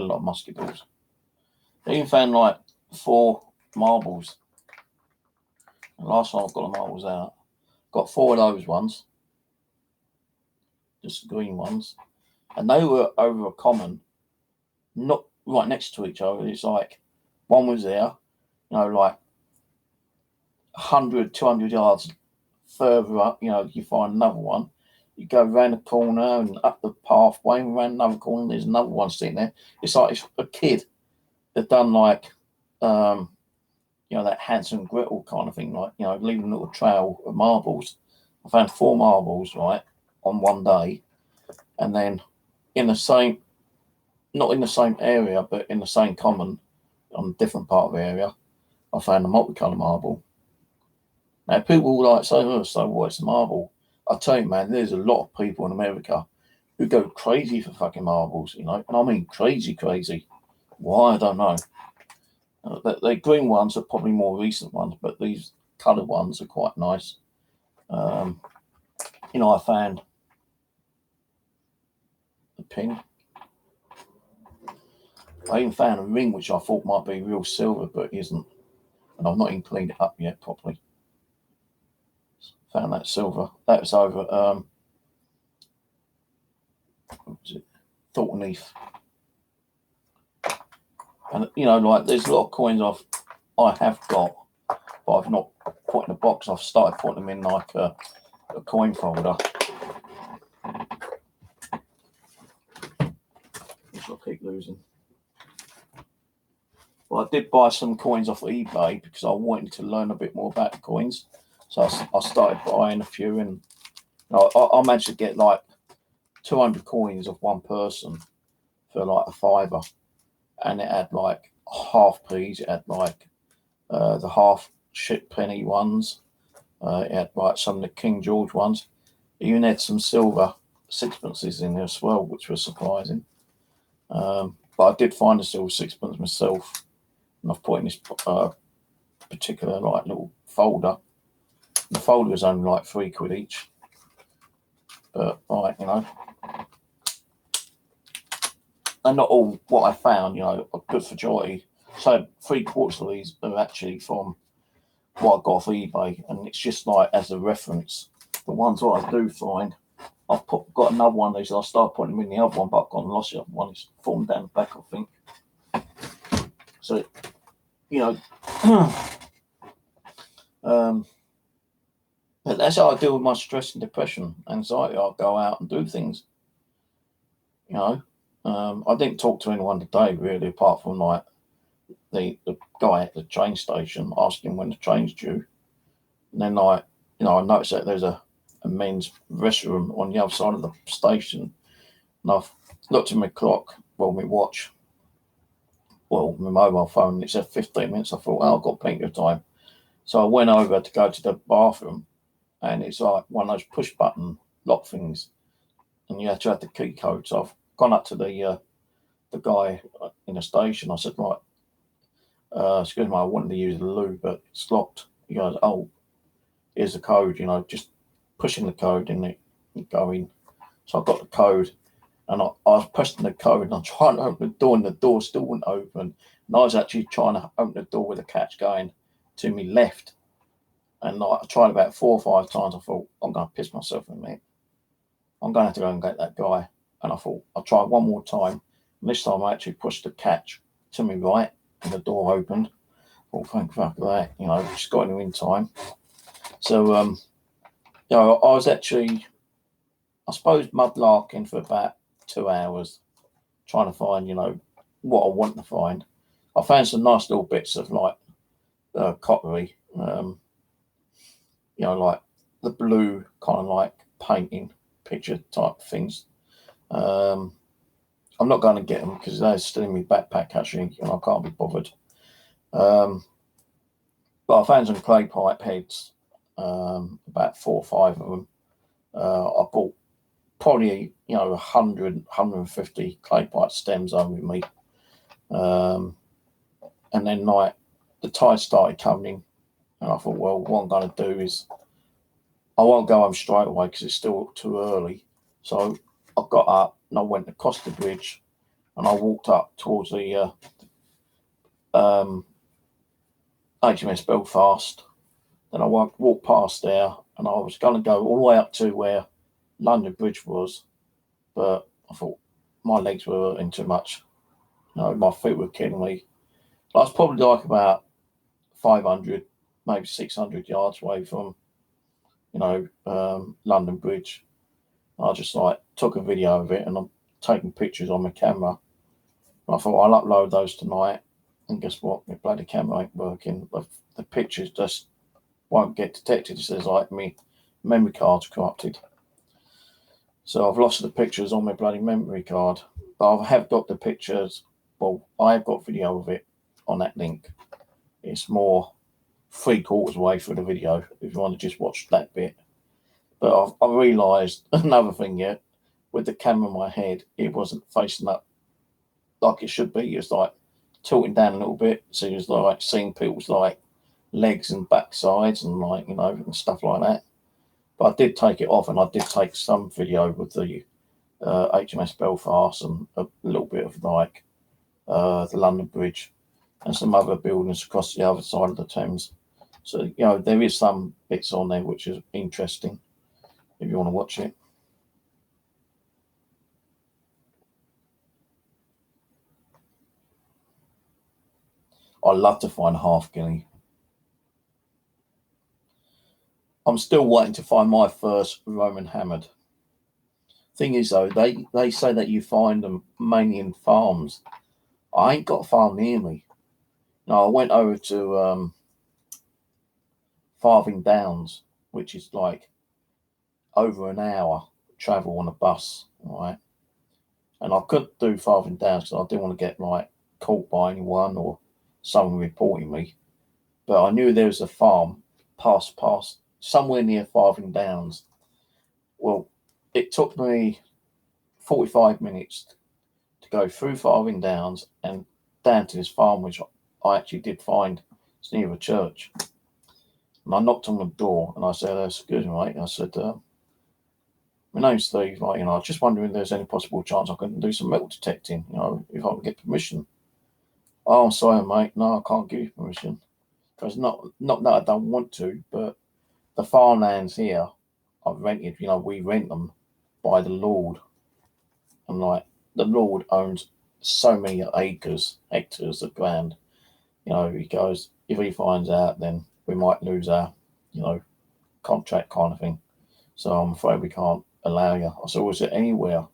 even found like 4 marbles. And last time I got the marbles out, got 4 of those ones, just the green ones, and they were over a common, not right next to each other. It's like one was there, like 100, 200 yards further up, you find another one. You go around the corner and up the pathway and around another corner, and there's another one sitting there. It's like it's a kid that done like, that Hansel and Gretel kind of thing, like, leaving a little trail of marbles. I found 4 marbles, right, on one day. And then not in the same area, but in the same common, on a different part of the area, I found a multicolour marble. Now, people will like say, oh, so what's a marble? I tell you, man, there's a lot of people in America who go crazy for fucking marbles, and I mean crazy. Why, I don't know. The green ones are probably more recent ones, but these coloured ones are quite nice. I found a pin. I even found a ring which I thought might be real silver, but isn't. And I've not even cleaned it up yet properly. Found that silver. That was over what was it? Thornton Heath. And like there's a lot of coins I have got, but I've not put in a box. I've started putting them in like a coin folder, which I keep losing. Well, I did buy some coins off eBay because I wanted to learn a bit more about the coins. So I started buying a few, and I managed to get like 200 coins of one person for like a £5, and it had like half p's. It had like the half shit penny ones. It had like some of the King George ones. It even had some silver sixpences in there as well, which was surprising. But I did find a silver sixpence myself, and I've put in this particular like little folder. The folder was only like £3 each, but and not all what I found, are good for joy. So 3/4 of these are actually from what I got off eBay, and it's just like as a reference. The ones what I do find, I've got another one of these. I'll start putting them in the other one, but I've gone and lost the other one. It's fallen down the back, I think. So, but that's how I deal with my stress and depression, anxiety. I'll go out and do things. I didn't talk to anyone today really, apart from like the guy at the train station asking when the train's due. And then I noticed that there's a men's restroom on the other side of the station. And I've looked at my clock, my watch, my mobile phone, and it said 15 minutes. I thought, I've got plenty of time. So I went over to go to the bathroom, and it's like one of those push button lock things, and you have to have the key code. So I've gone up to the guy in the station. I said, right, excuse me, I wanted to use the loo, but it's locked. He goes, oh, here's the code, just pushing the code and it go in. So I got the code, and I was pressing the code, and I'm trying to open the door, and the door still wouldn't open. And I was actually trying to open the door with the catch going to me left. And I tried about 4 or 5 times. I thought, I'm going to piss myself in a minute. I'm going to have to go and get that guy. And I thought, I'll try one more time. And this time I actually pushed the catch to me right, and the door opened. Well, thank fuck for that. Just got in time. So, I was actually, I suppose, mudlarking for about 2 hours, trying to find, what I want to find. I found some nice little bits of like cottery, like the blue kind of like painting picture type things. I'm not going to get them because they're still in my backpack actually, and I can't be bothered. But I found some clay pipe heads, about 4 or 5 of them. I bought probably 100, 150 clay pipe stems home with me. And then like the tide started coming in, and I thought, well, what I'm going to do is I won't go home straight away because it's still too early. So I got up and I went across the bridge, and I walked up towards the HMS Belfast. Then I walked past there, and I was going to go all the way up to where London Bridge was, but I thought my legs were hurting too much. My feet were killing me. I was probably like about 500, maybe 600 yards away from, London Bridge. I just like took a video of it, and I'm taking pictures on my camera. And I thought I'll upload those tonight, and guess what? My bloody camera ain't working. The pictures just won't get detected. It says like my memory card's corrupted. So I've lost the pictures on my bloody memory card. But I have got the pictures. Well, I have got video of it on that link. It's more 3/4 away for the video if you want to just watch that bit. But I realised another thing yet. With the camera in my head, it wasn't facing up like it should be. It was like tilting down a little bit. So it was like seeing people's like legs and backsides and like, and stuff like that. But I did take it off, and I did take some video with the HMS Belfast and a little bit of like the London Bridge and some other buildings across the other side of the Thames. So, there is some bits on there which is interesting if you want to watch it. I love to find half guinea. I'm still waiting to find my first Roman hammered. Thing is, though, they say that you find them mainly in farms. I ain't got a farm near me. No, I went over to Farthing Downs, which is like over an hour travel on a bus, right? And I couldn't do Farthing Downs because I didn't want to get like caught by anyone or someone reporting me. But I knew there was a farm past somewhere near Farthing Downs. Well, it took me 45 minutes to go through Farthing Downs and down to this farm, which I actually did find. It's near a church. And I knocked on the door and I said, excuse me, mate. I said, my name's Steve. Like, I was just wondering if there's any possible chance I can do some metal detecting, if I can get permission. Oh, I'm sorry, mate. No, I can't give you permission. Because not that I don't want to, but the farmlands here I've rented, we rent them by the Lord. And like the Lord owns so many hectares of ground. He goes, if he finds out, then we might lose our, contract kind of thing. So I'm afraid we can't allow you. I said, was it anywhere?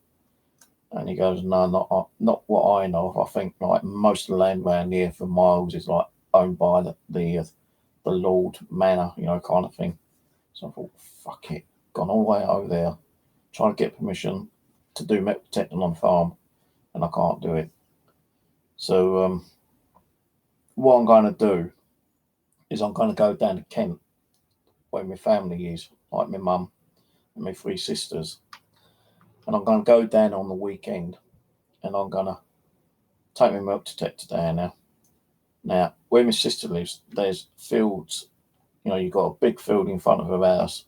And he goes, no, not what I know of. I think like most of the land around here for miles is like owned by the Lord Manor, kind of thing. So I thought, fuck it, gone all the way over there, trying to get permission to do metal detecting on farm, and I can't do it. So what I'm going to do is I'm going to go down to Kent, where my family is, like my mum and my 3 sisters, and I'm going to go down on the weekend, and I'm going to take my metal detector down there. Now, where my sister lives, there's fields. You've got a big field in front of her house,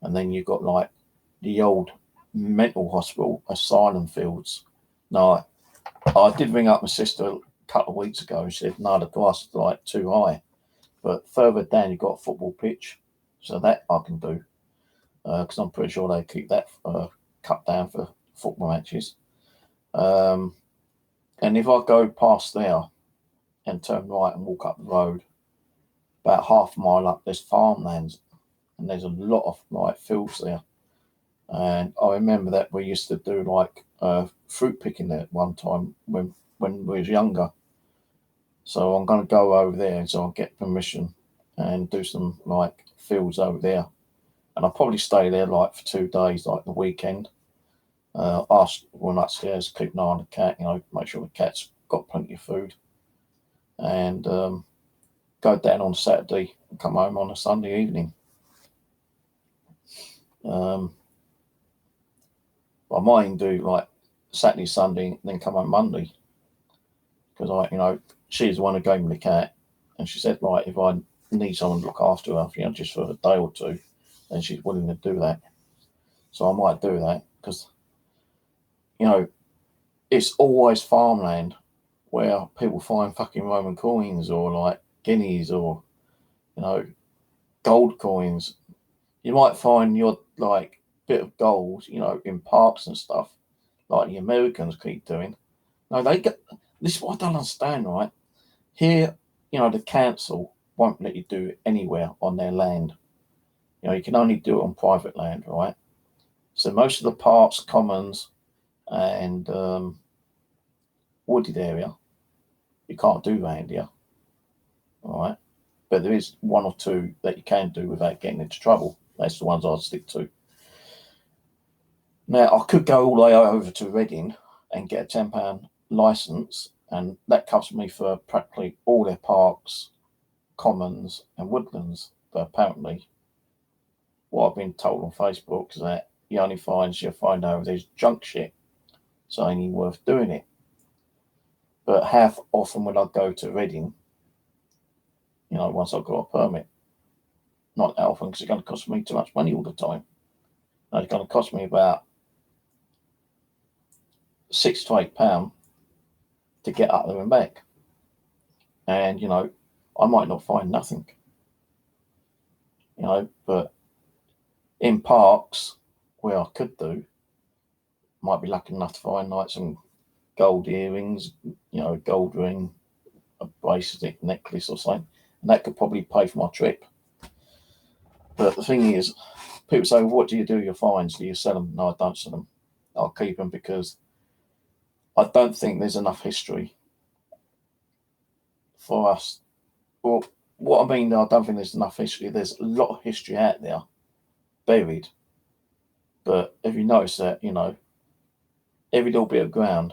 and then you've got like the old mental hospital asylum fields. Now, I did ring up my sister a couple of weeks ago and she said, no, the grass is like too high. But further down, you've got a football pitch. So that I can do. Because I'm pretty sure they keep that cut down for football matches. And if I go past there and turn right and walk up the road, about half a mile up, there's farmlands, and there's a lot of like fields there. And I remember that we used to do like fruit picking there at one time when we was younger. So I'm going to go over there, so I'll get permission and do some like fields over there. And I'll probably stay there like for 2 days, like the weekend. Ask one upstairs, keep an eye on the cat, make sure the cat's got plenty of food. And go down on Saturday and come home on a Sunday evening. I might even do like Saturday, Sunday, and then come home Monday. Because she's the one who gave me the cat, and she said, like, if I need someone to look after her, just for a day or two, then she's willing to do that. So I might do that because, it's always farmland where people find fucking Roman coins or like guineas or, gold coins. You might find your like bit of gold, in parks and stuff, like the Americans keep doing. No, they get this is what I don't understand, right? Here, the council won't let you do it anywhere on their land. You can only do it on private land, right? So most of the parks, commons, and wooded area, you can't do around here, all right? But there is one or two that you can do without getting into trouble. That's the ones I'd stick to. Now, I could go all the way over to Reading and get a £10 licence, and that covers me for practically all their parks, commons, and woodlands. But apparently, what I've been told on Facebook is that the only fines you'll find over there's junk shit, so it ain't worth doing it. But how often would I go to Reading, once I've got a permit? Not that often, because it's going to cost me too much money all the time. It's going to cost me about £6 to £8 to get up there and back. And, I might not find nothing. But in parks where I could do, might be lucky enough to find like some gold earrings, a gold ring, a bracelet, necklace or something. And that could probably pay for my trip. But the thing is, people say, what do you do with your fines? Do you sell them? No, I don't sell them. I'll keep them because I don't think there's enough history for us. Well, what I mean, I don't think there's enough history. There's a lot of history out there buried. But if you notice that, every little bit of ground,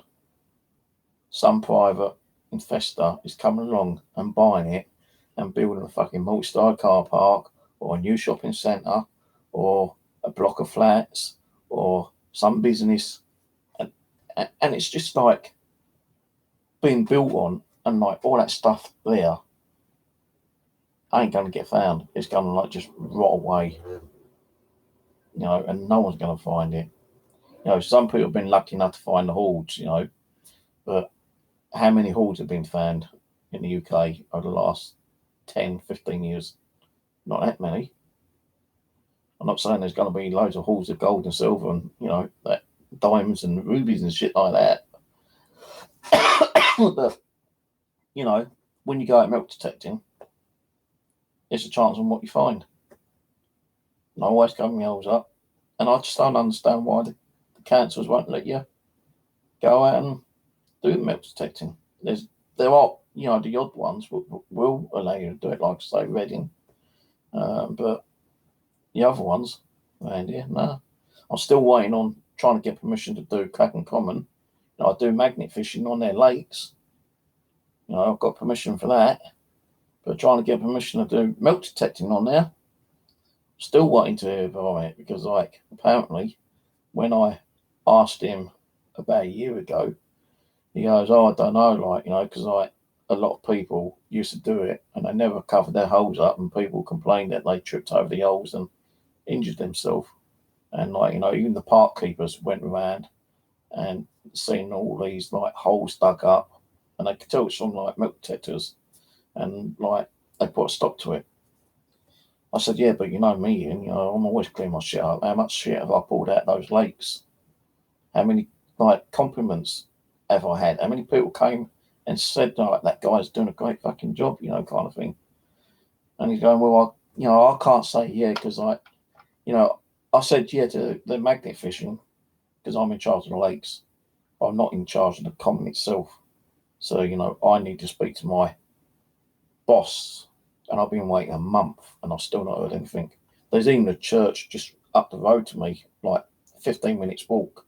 some private investor is coming along and buying it and building a fucking multi-storey car park or a new shopping centre or a block of flats or some business. And it's just like being built on, and like all that stuff there ain't going to get found. It's going to like just rot away, and no one's going to find it. Some people have been lucky enough to find the hoards, but how many hoards have been found in the UK over the last 10, 15 years? Not that many. I'm not saying there's going to be loads of hoards of gold and silver and, that diamonds and rubies and shit like that. But, when you go out milk detecting, it's a chance on what you find. And I always cover my holes up. And I just don't understand why the councils won't let you go out and do milk detecting. There are, the odd ones will allow you to do it, like say Reading. But the other ones around here, no. I'm still waiting on trying to get permission to do Clacton Common. I do magnet fishing on their lakes. I've got permission for that. But trying to get permission to do milk detecting on there, still waiting to hear about it, because like apparently when I asked him about a year ago, he goes, I don't know, because a lot of people used to do it and they never covered their holes up, and people complained that they tripped over the holes and injured themselves. And even the park keepers went around and seen all these like holes dug up, and they could tell it's from like milk detectors, and like they put a stop to it. I said, yeah, but you know me, and I'm always cleaning my shit up. How much shit have I pulled out those lakes? How many like compliments have I had? How many people came and said, like, that guy's doing a great fucking job, kind of thing. And he's going, well, I can't say yeah because I said yeah to the magnet fishing because I'm in charge of the lakes. I'm not in charge of the common itself. So, I need to speak to my boss. And I've been waiting a month and I've still not heard anything. There's even a church just up the road to me, like 15 minutes walk.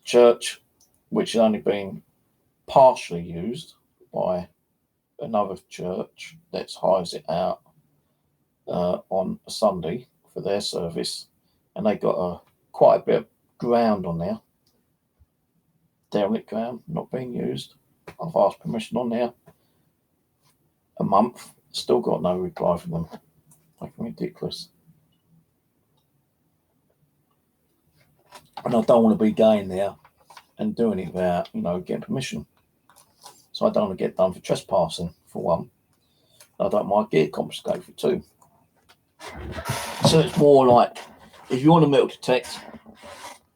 Church, which has only been partially used by another church that hires it out on a Sunday for their service. And they got quite a bit of ground on there. Derelict ground, not being used. I've asked permission on there. A month, still got no reply from them. Fucking ridiculous. And I don't want to be going there and doing it without, getting permission. So I don't want to get done for trespassing, for one. I don't mind gear confiscated for two. So it's more like, if you want to metal detect,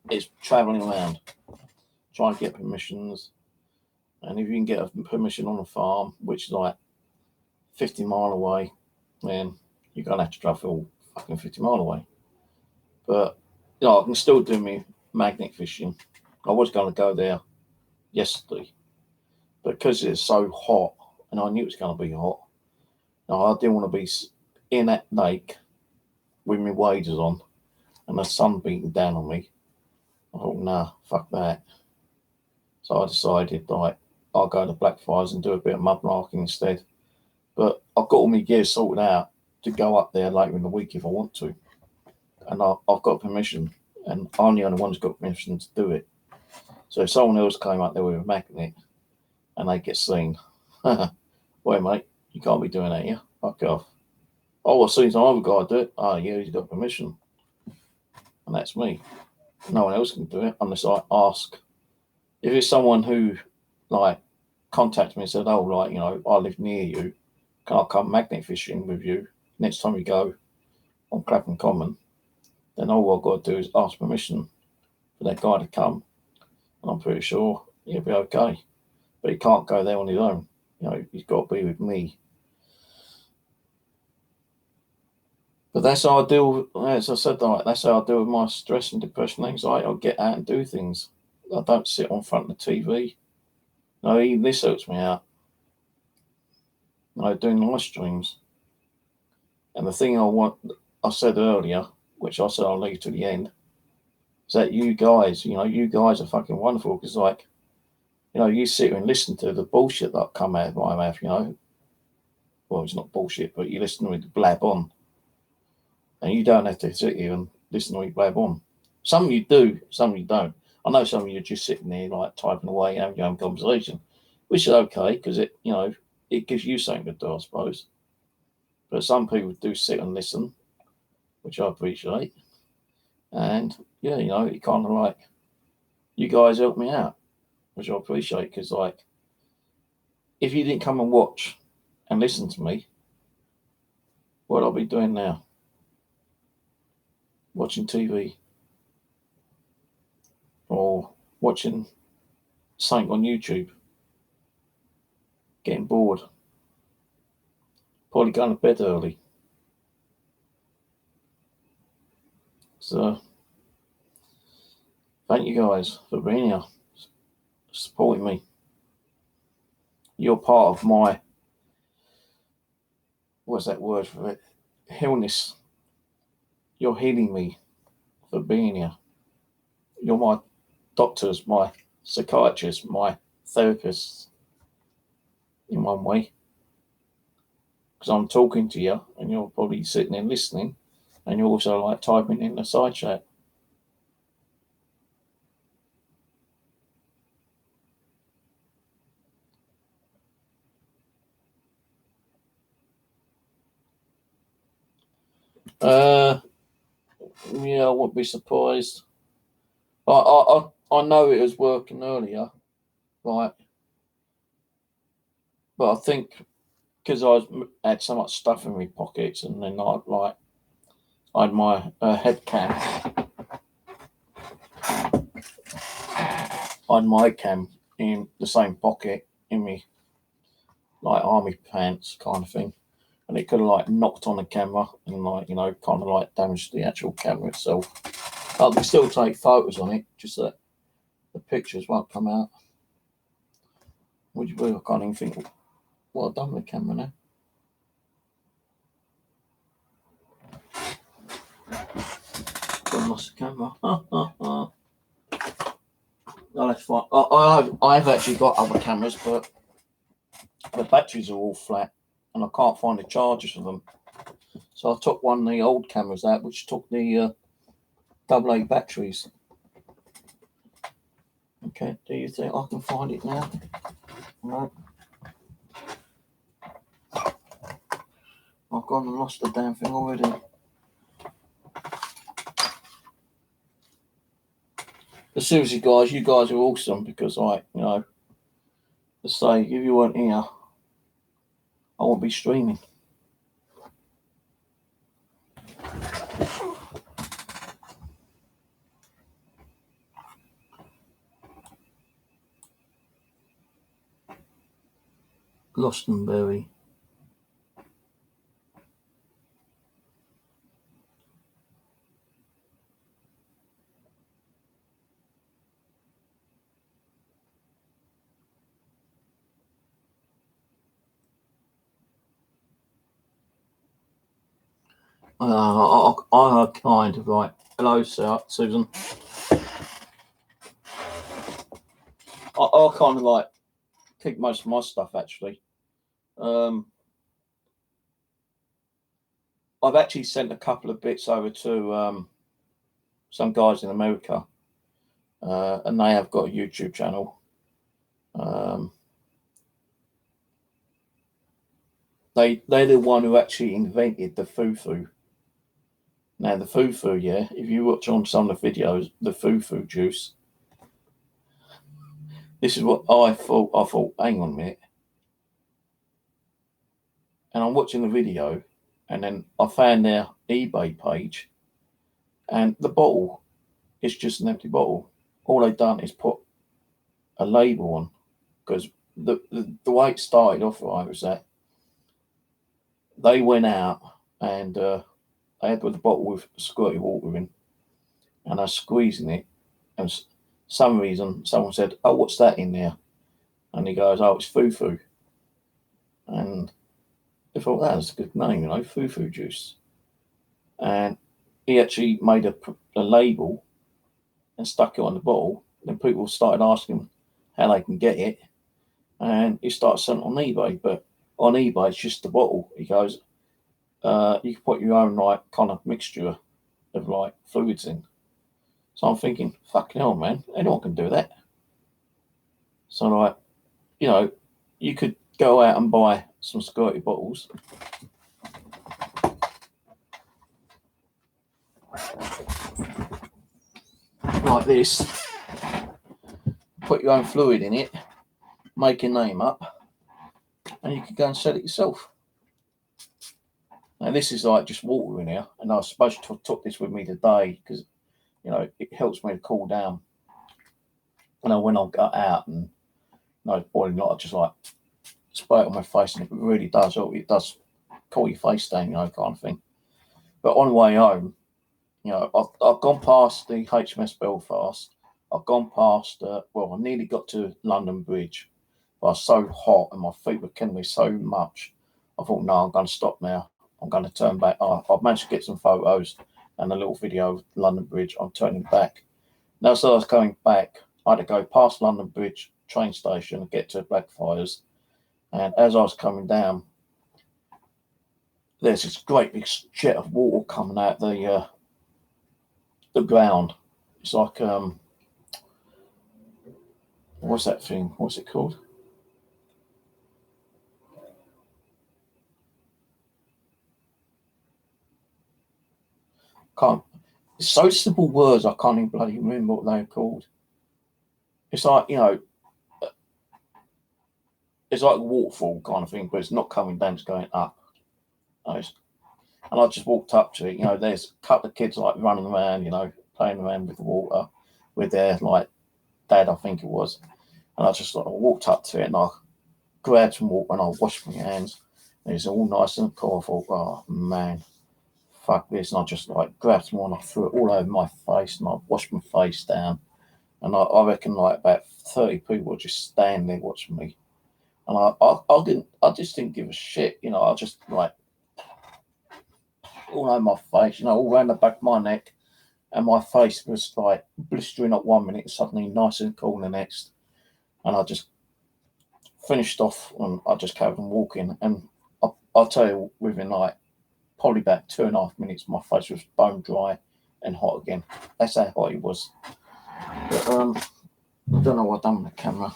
it's travelling around, trying to get permissions. And if you can get a permission on a farm, which is like 50 mile away, then you're going to have to travel fucking 50 mile away. But, I can still do my magnet fishing. I was going to go there yesterday, but because it's so hot, and I knew it was going to be hot, I didn't want to be in that lake with my waders on and the sun beating down on me. I thought, nah, fuck that. So I decided, I'll go to Blackfriars and do a bit of mud marking instead. But I've got all my gear sorted out to go up there later in the week if I want to. And I've got permission, and I'm the only one who's got permission to do it. So if someone else came up there with a magnet and they get seen, wait, mate, you can't be doing that here. Fuck off. Oh, as soon as I've got to do it, yeah, he's got permission. And that's me. No one else can do it unless I ask. If it's someone who, contacts me and said, I live near you, can I come magnet fishing with you next time you go on Clapham Common? Then all I've got to do is ask permission for that guy to come, and I'm pretty sure he'll be okay. But he can't go there on his own. He's got to be with me. But that's how I deal, as I said, that's how I deal with my stress and depression and anxiety. I'll get out and do things. I don't sit on front of the TV. Even this helps me out. Doing live streams. And the thing I said earlier, which I said I'll leave to the end, is that you guys are fucking wonderful because, you sit here and listen to the bullshit that come out of my mouth, Well, it's not bullshit, but you listen to me blab on. And you don't have to sit here and listen to me blab on. Some of you do, some of you don't. I know some of you are just sitting there, typing away, having your own conversation, which is okay because it gives you something to do, I suppose. But some people do sit and listen, which I appreciate. And, yeah, it kind of you guys help me out, which I appreciate because, if you didn't come and watch and listen to me, what I'll be doing now? Watching TV or watching something on YouTube, getting bored, probably going to bed early. So, thank you guys for being here, supporting me. You're part of my, what's that word for it? Illness. You're healing me for being here. You're my doctors, my psychiatrists, my therapists, in one way. Because I'm talking to you and you're probably sitting there listening and you're also typing in the side chat. Yeah, I wouldn't be surprised. I know it was working earlier, right? But I think because had so much stuff in my pockets, and then I had my head cam. I had my cam in the same pocket in me, army pants kind of thing. and it could have like knocked on the camera and like, you know, kind of like damaged the actual camera itself. I can still take photos on it, just that the pictures won't come out. Would you believe I can't even think what I've done with the camera now? I lost the camera. No, that's fine. I've actually got other cameras, but the batteries are all flat and I can't find the chargers for them. So I took one of the old cameras out, which took the AA batteries. Okay, do you think I can find it now? No. I've gone and lost the damn thing already. But seriously, guys, you guys are awesome because, like, you know, to say if you weren't here, I won't be streaming. Glastonbury. I kind of like, hello, Susan. I kind of like keep most of my stuff actually. I've actually sent a couple of bits over to some guys in America, and they have got a YouTube channel. They're the one who actually invented the fufu. Now the fufu, yeah, if you watch on some of the videos, the fufu juice. This is what I thought. I thought, hang on a minute. And I'm watching the video, and then I found their eBay page, and the bottle is just an empty bottle. All they've done is put a label on, because the way it started off right was that they went out and they had the bottle with squirty water in, and I was squeezing it, and for some reason someone said, "Oh, what's that in there?" And he goes, "Oh, it's fufu." And I thought that was a good name, you know, fufu juice. And he actually made a label and stuck it on the bottle. Then people started asking how they can get it, and he started selling it on eBay. But on eBay, it's just the bottle. He goes, you can put your own like kind of mixture of like fluids in. So I'm thinking, fucking hell, man, anyone can do that. So like, you know, you could go out and buy some squirty bottles. Like this, put your own fluid in it, make your name up, and you can go and sell it yourself. Now this is like just water in here, and I was supposed to took this with me today because, you know, it helps me to cool down. You know, when I got out and, you know, it's boiling hot, I just like spray it on my face, and it really does. It does cool your face down, you know, kind of thing. But on the way home, you know, I've gone past the HMS Belfast. I've gone past, well, I nearly got to London Bridge, but I was so hot and my feet were killing me so much. I thought, no, I'm going to stop now. I'm going to turn back. I've managed to get some photos and a little video of London Bridge. I'm turning back. Now, so I was going back, I had to go past London Bridge train station and get to Blackfriars. And as I was coming down, there's this great big jet of water coming out the ground. It's like, what's that thing? What's it called? Can't. It's so simple words. I can't even bloody remember what they're called. It's like, you know, it's like a waterfall kind of thing, but it's not coming down; it's going up. And I just walked up to it. You know, there's a couple of kids like running around, you know, playing around with the water with their like dad, I think it was. And I just like walked up to it and I grabbed some water and I washed my hands. It's all nice and cool. I thought, oh man, fuck this. And I just like grabbed one, I threw it all over my face and I washed my face down. And I reckon like about 30 people were just standing there watching me. And I just didn't give a shit, you know. I just like all over my face, you know, all around the back of my neck, and my face was like blistering at 1 minute, and suddenly nice and cool the next. And I just finished off, and I just carried on walking. And I'll tell you, within like probably about 2.5 minutes, my face was bone dry and hot again. That's how hot it was. But I don't know what I've done with the camera.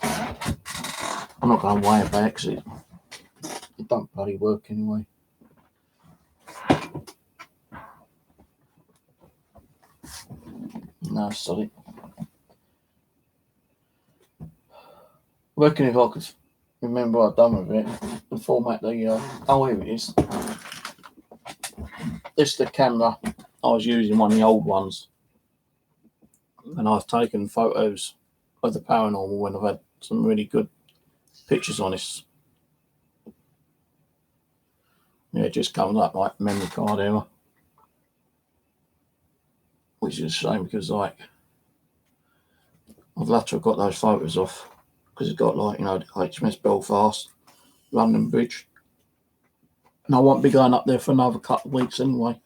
I'm not going way back because it don't bloody work anyway. No, sorry. Reckon if I could remember what I've done with it and format the oh, here it is. This is the camera I was using, one of the old ones, and I've taken photos of the paranormal when I've had some really good pictures on this. Yeah, it just comes up like memory card error, which is a shame because like I'd love to have got those photos off because it's got like, you know, the HMS Belfast, London Bridge, and I won't be going up there for another couple of weeks anyway.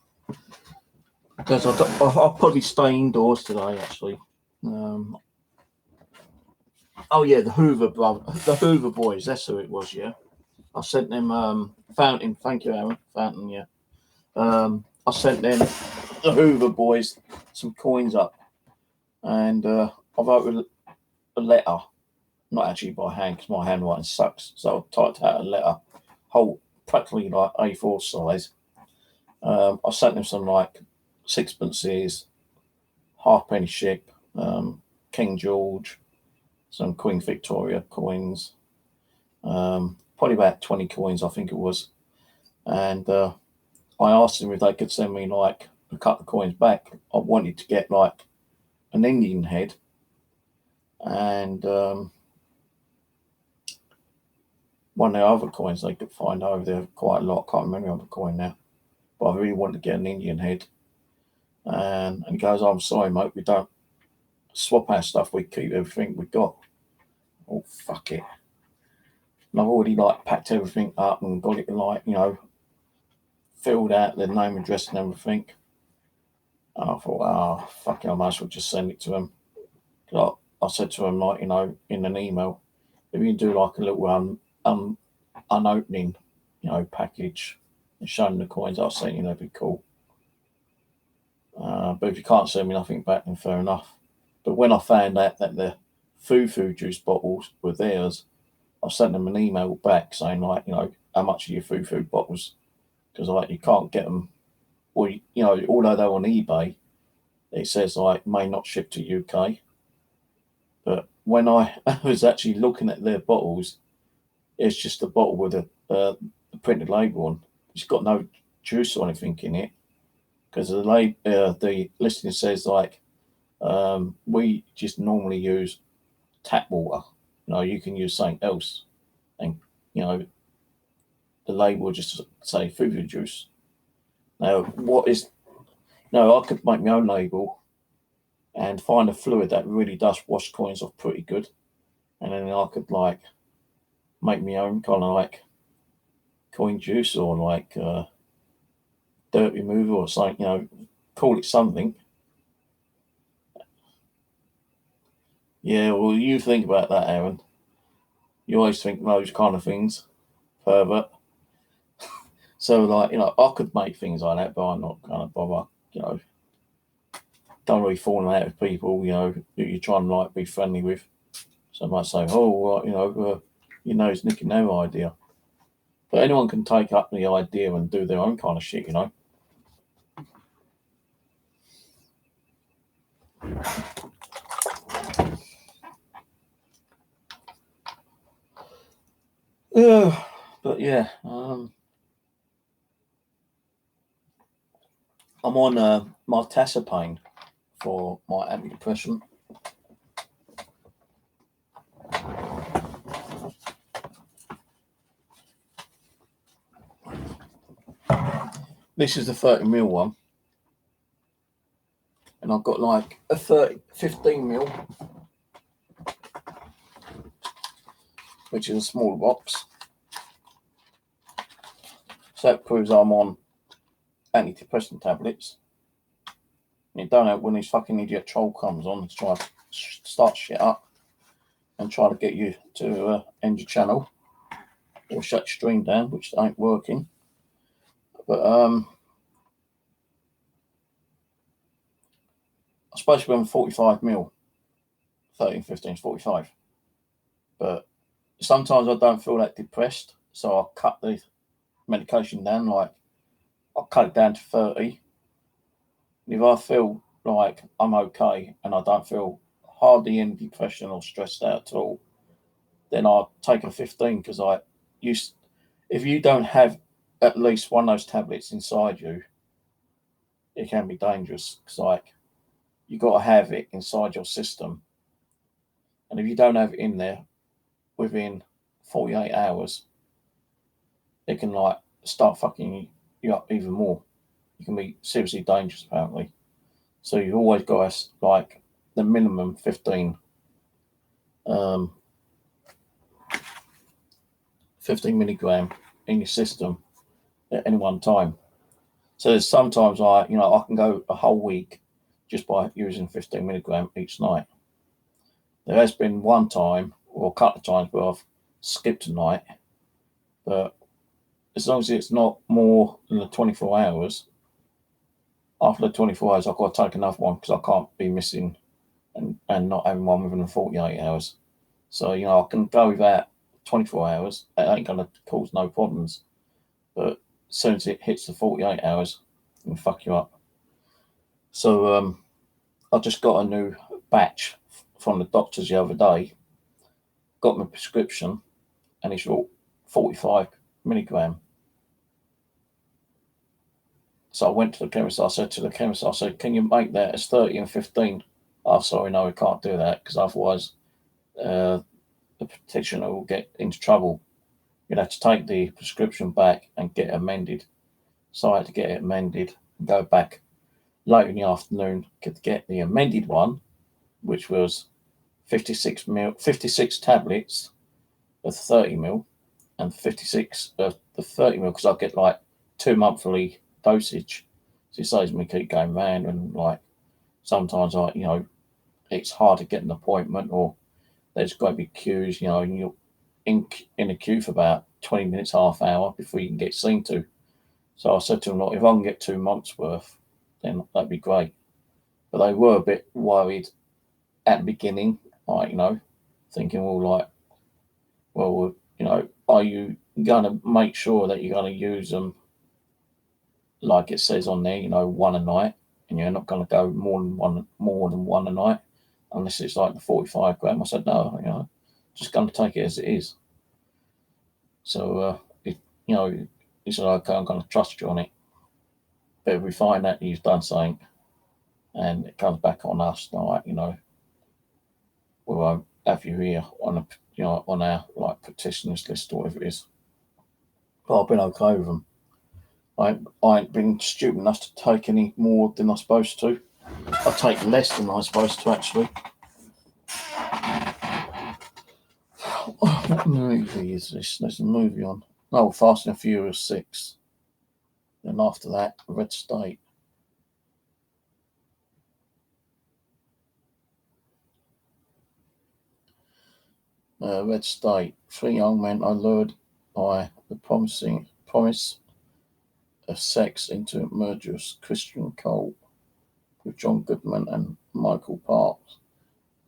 Because I'll probably stay indoors today actually. Oh yeah, the Hoover boys, that's who it was. Yeah, I sent them Fountain. Thank you, Aaron. Fountain. Yeah. I sent them the Hoover boys some coins up, and I wrote a letter, not actually by hand because my handwriting sucks. So I typed out a letter, whole practically like A4 size. I sent them some like sixpences, halfpenny ship, King George, some Queen Victoria coins, probably about 20 coins, I think it was. And I asked them if they could send me like a couple of coins back. I wanted to get like an Indian head and one of the other coins they could find over there, quite a lot. I can't remember the other coin now, but I really wanted to get an Indian head. And he goes, I'm sorry, mate, we don't swap our stuff, we keep everything we got. Oh, fuck it. And I've already like packed everything up and got it like, you know, filled out their name, address, and everything. And I thought, oh, fuck it, I might as well just send it to them. I said to them, like, you know, in an email, if you can do like a little unopening, you know, package and show them the coins I'll send you, that'd be cool. But if you can't send me nothing back, then fair enough. But when I found out that the foo juice bottles were theirs, I sent them an email back saying, like, you know, how much are your foo bottles? Because like you can't get them, or you know, although they're on eBay, it says like may not ship to UK. But when I was actually looking at their bottles, it's just a bottle with a printed label on. It's got no juice or anything in it because the listing says like we just normally use tap water. You know, you can use something else, and you know the label will just say foo juice. Now, I could make my own label and find a fluid that really does wash coins off pretty good, and then I could like make my own kind of like coin juice or like dirt remover or something, you know, call it something. Yeah, well, you think about that, Aaron. You always think those kind of things, pervert. So, like, you know, I could make things like that, but I'm not going to bother, you know. Don't really fall out with people, you know, that you're trying to, like, be friendly with. So I might say, oh, well, you know, it's nicking their idea. But anyone can take up the idea and do their own kind of shit, you know. But yeah, I'm on martazepine for my antidepressant. This is the 30ml one. And I've got like a 15ml, which is a smaller box. So that proves I'm on antidepressant tablets. And you don't know when this fucking idiot troll comes on to try to start shit up and try to get you to end your channel or shut your stream down, which ain't working. But I'm supposed to be on 45ml, 13, 15, 45. But sometimes I don't feel that depressed, so I'll cut the medication down. Like, I'll cut it down to 30. And if I feel like I'm okay and I don't feel hardly any depression or stressed out at all, then I'll take a 15, because if you don't have at least one of those tablets inside you, it can be dangerous. Because like, you got to have it inside your system, and if you don't have it in there within 48 hours, it can like start fucking you up even more. You can be seriously dangerous, apparently. So you've always got to like the minimum 15 milligram in your system at any one time. So there's sometimes I can go a whole week just by using 15 milligram each night. There has been one time or a couple of times where I've skipped a night, but as long as it's not more than the 24 hours, after the 24 hours, I've got to take another one, because I can't be missing and not having one within 48 hours. So, I can go without 24 hours. It ain't going to cause no problems. But as soon as it hits the 48 hours, it can fuck you up. So I just got a new batch from the doctors the other day. Got my prescription, and it's all 45 milligram. So I went to the chemist. I said to the chemist, can you make that as 30 and 15? Oh, sorry, no, we can't do that, because otherwise the petitioner will get into trouble. You'd have to take the prescription back and get it amended. So I had to get it amended and go back late in the afternoon to get the amended one, which was 56 tablets of 30ml and 56 of the 30ml, because I get like 2 monthly dosage. So it saves me keep going round, and like sometimes it's hard to get an appointment, or there's got to be queues, and you're in a queue for about 20 minutes, half hour before you can get seen to. So I said to them, look, if I can get 2 months worth, then that'd be great. But they were a bit worried at the beginning, thinking, are you going to make sure that you're going to use them like it says on there, one a night, and you're not going to go more than one a night, unless it's like the 45 gram. I said, no, just going to take it as it is. So, he said, okay, I'm going to trust you on it. But if we find that you've done something and it comes back on us, like, we won't have you here on on our like petitioners list or whatever it is. But I've been okay with them. I ain't been stupid enough to take any more than I'm supposed to. I take less than I'm supposed to, actually. What movie is this? There's a movie on. Oh, Fast and Furious 6. And after that, Red State. Red State. 3 young men are lured by the promise of sex into a murderous Christian cult, with John Goodman and Michael Parks.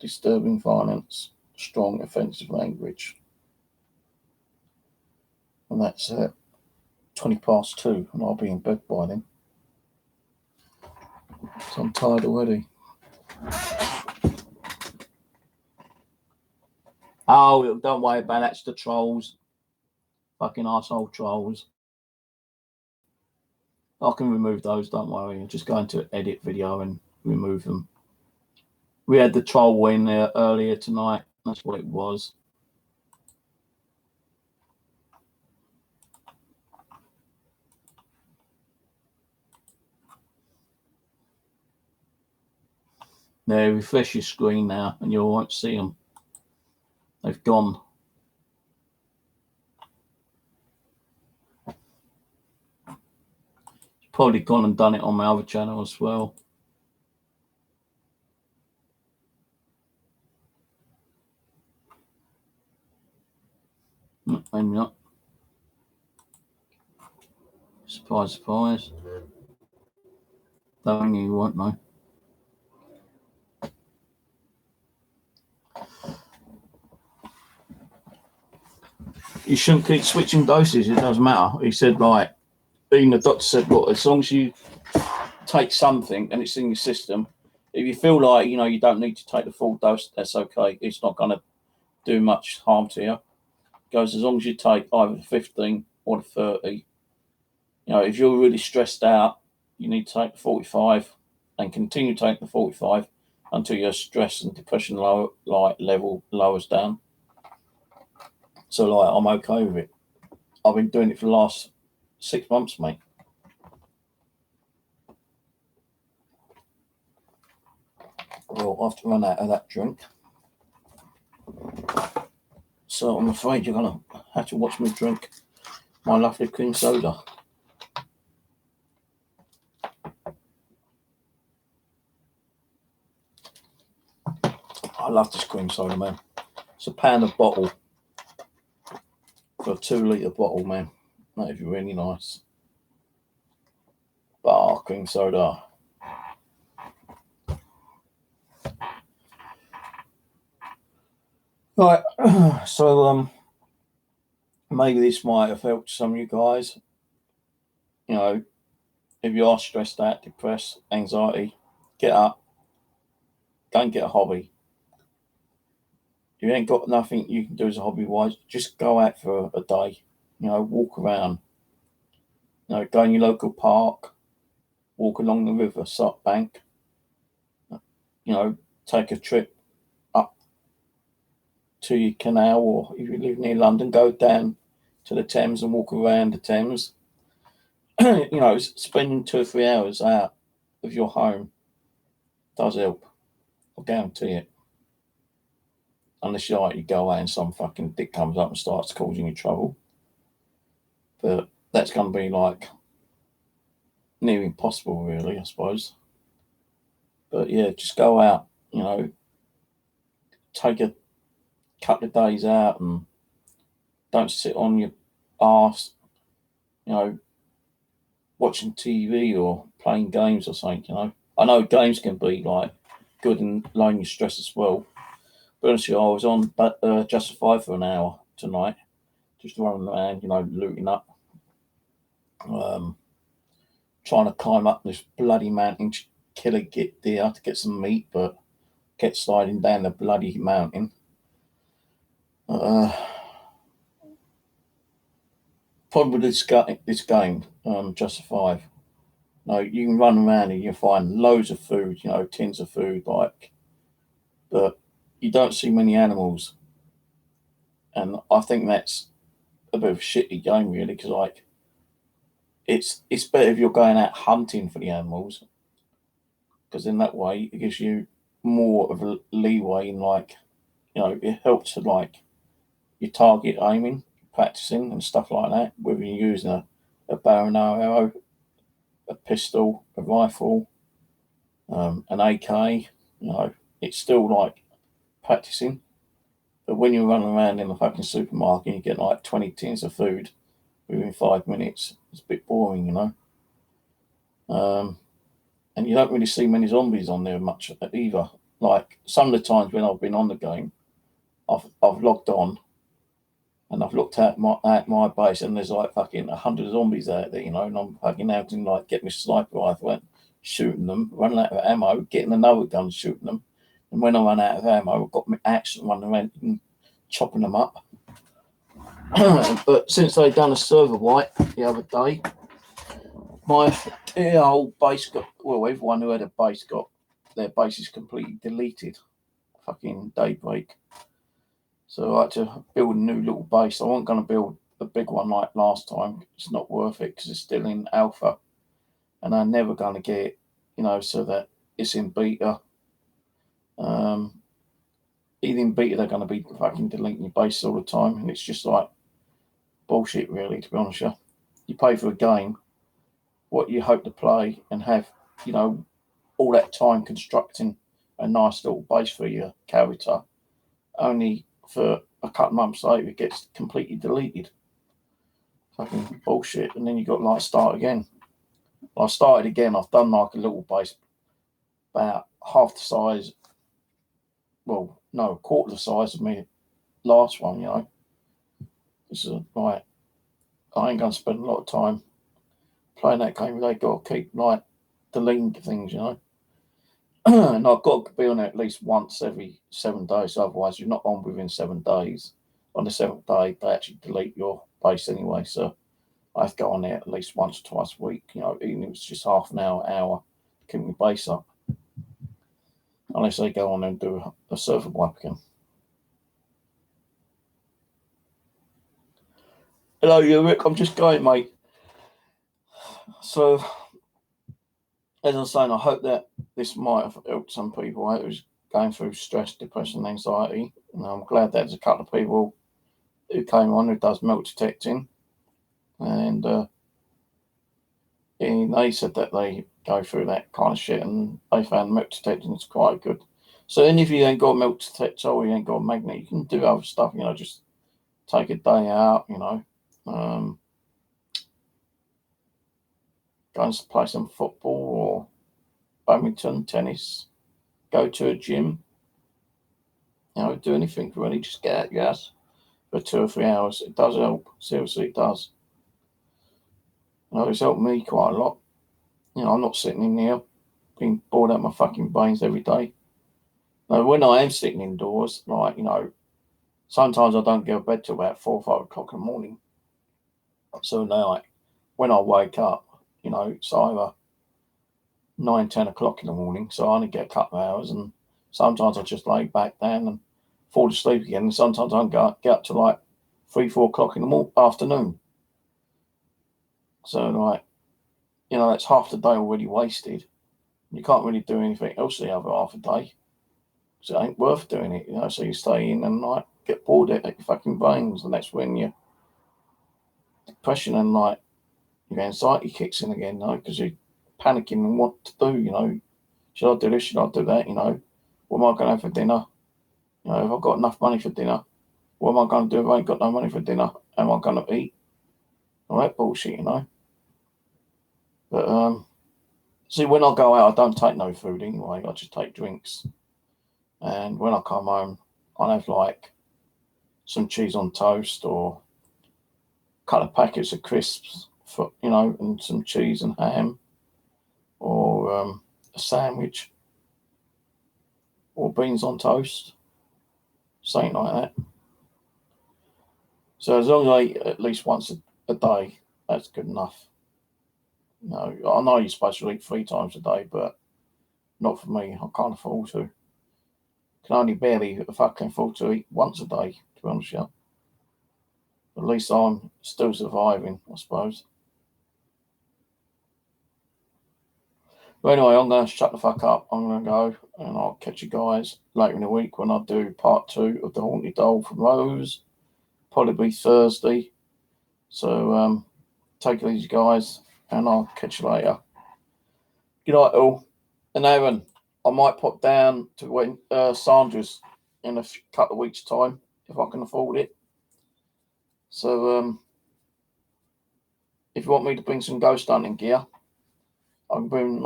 Disturbing violence, strong offensive language. And that's 2:20, and I'll be in bed by then. So I'm tired already. Oh, don't worry about it. That's the trolls. Fucking arsehole trolls. I can remove those, don't worry. I'll just go into edit video and remove them. We had the troll in there earlier tonight. That's what it was. Now refresh your screen now and you won't see them. They've gone. Probably gone and done it on my other channel as well. Maybe not. Surprise, surprise. Don't you won't know. You shouldn't keep switching doses. It doesn't matter. He said, like, even the doctor said, look, as long as you take something and it's in your system, if you feel like, you know, you don't need to take the full dose, that's okay. It's not going to do much harm to you. It goes, as long as you take either the 15 or the 30. You know, if you're really stressed out, you need to take the 45 and continue taking the 45 until your stress and depression level lowers down. So, like, I'm okay with it. I've been doing it for the last 6 months, mate. Well, I have to run out of that drink. So I'm afraid you're going to have to watch me drink my lovely cream soda. I love this cream soda, man. It's £1 a bottle for a 2 litre bottle, man. That is really nice. Bar cream soda. Right, so maybe this might have helped some of you guys. You know, if you are stressed out, depressed, anxiety, get up, go and get a hobby. You ain't got nothing you can do as a hobby wise, just go out for a day, you know, walk around. You know, go in your local park, walk along the river bank, you know, take a trip up to your canal, or if you live near London, go down to the Thames and walk around the Thames. You know, spending 2 or 3 hours out of your home does help. I guarantee it. Unless you go out and some fucking dick comes up and starts causing you trouble. But that's going to be like near impossible, really, I suppose. But yeah, just go out, you know, take a couple of days out and don't sit on your arse, you know, watching TV or playing games or something, you know. I know games can be like good and lowering your stress as well. But honestly, I was on Justify for an hour tonight, just running around, you know, looting up, trying to climb up this bloody mountain, kill a deer to get some meat, but kept sliding down the bloody mountain. Probably this game, Justify. No, you can run around and you find loads of food, you know, tins of food, like, but you don't see many animals. And I think that's a bit of a shitty game, really, because, like, it's better if you're going out hunting for the animals, because in that way it gives you more of a leeway in, like, you know, it helps to, like, your target aiming, practicing and stuff like that, whether you're using a bow and arrow, a pistol, a rifle, an AK, you know, it's still like practicing. But when you're running around in the fucking supermarket and you get like 20 tins of food within 5 minutes, it's a bit boring, you know. And you don't really see many zombies on there much either. Like, some of the times when I've been on the game, I've logged on and I've looked at my base and there's like fucking 100 zombies out there, you know, and I'm fucking out to like get my sniper rifle and shooting them, running out of ammo, getting another gun, shooting them. And when I run out of ammo, I've got my axe and running around and chopping them up. But since they've done a server wipe the other day, my whole base everyone who had a base got their bases completely deleted. Fucking daybreak. So I had to build a new little base. I wasn't going to build a big one like last time. It's not worth it because it's still in alpha. And I'm never going to get it, you know, so that it's in beta. Even beta, they're going to be fucking deleting your base all the time, and it's just like bullshit, really, to be honest with you. You pay for a game, what you hope to play and have, all that time constructing a nice little base for your character, only for a couple of months later it gets completely deleted. Fucking bullshit. And then you got to start again. I started again. I've done a little base about half the size, well, no, a quarter the size of my last one, This is I ain't going to spend a lot of time playing that game. They got to keep deleting things, And I've got to be on it at least once every 7 days. Otherwise, you're not on within 7 days. On the 7th day, they actually delete your base anyway. So I have to go on there at least once or twice a week. Even if it's just half an hour to keep my base up. Unless they go on and do a server wipe again. Hello, Rick. I'm just going, mate. So, as I was saying, I hope that this might have helped some people out who's going through stress, depression, anxiety. And I'm glad there's a couple of people who came on who does milk detecting. And they said that they go through that kind of shit and they found milk detecting is quite good. So then if you ain't got a milk detector or you ain't got a magnet, you can do other stuff, just take a day out, go and play some football or badminton, tennis, go to a gym, do anything really, just get out your house for 2 or 3 hours. It does help, seriously, it does. It's helped me quite a lot. I'm not sitting in here being bored out my fucking brains every day. Now, when I am sitting indoors, sometimes I don't go to bed till about 4 or 5 o'clock in the morning. So now, when I wake up, it's either 9, 10 o'clock in the morning, so I only get a couple of hours, and sometimes I just lay back down and fall asleep again, and sometimes I get up to 3, 4 o'clock in the afternoon. So, that's half the day already wasted. You can't really do anything else the other half a day. So it ain't worth doing it, so you stay in and get bored at your fucking brains, and that's when your depression and your anxiety kicks in again, because you're panicking and what to do, should I do this, should I do that, what am I going to have for dinner, have I got enough money for dinner, what am I going to do if I ain't got no money for dinner, am I going to eat, all that bullshit, But see, when I go out, I don't take no food anyway, I just take drinks. And when I come home, I'll have some cheese on toast or a couple of packets of crisps, and some cheese and ham, or a sandwich, or beans on toast, something like that. So as long as I eat at least once a day, that's good enough. I know you're supposed to eat 3 times a day, but not for me. I can't afford to. Can only barely fucking afford to eat once a day, to be honest with you. At least I'm still surviving, I suppose. But anyway, I'm going to shut the fuck up. I'm going to go, and I'll catch you guys later in the week when I do part 2 of the Haunted Doll from Rose. Probably Thursday. So take it easy, guys, and I'll catch you later. Good night, all. And Aaron, I might pop down to Sandra's in a couple of weeks' time if I can afford it. So if you want me to bring some ghost hunting gear, I can bring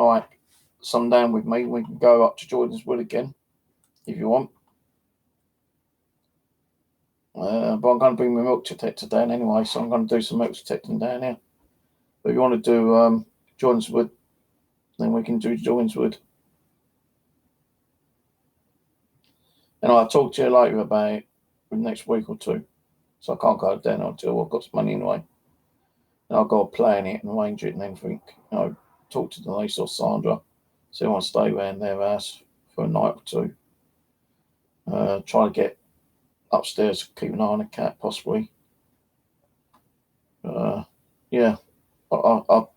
some down with me. We can go up to Jordan's Wood again if you want. But I'm going to bring my milk detector down anyway, so I'm going to do some milk detecting down here. But if you want to do Jordan's Wood, then we can do Jordan's Wood. And I'll talk to you later about it the next week or 2. So I can't go down until I've got some money anyway. And I've got to plan it and arrange it and everything. Talk to Denise or Sandra. So I want to stay around their house for a night or 2. Try to get upstairs, keep an eye on the cat possibly. Yeah, I'll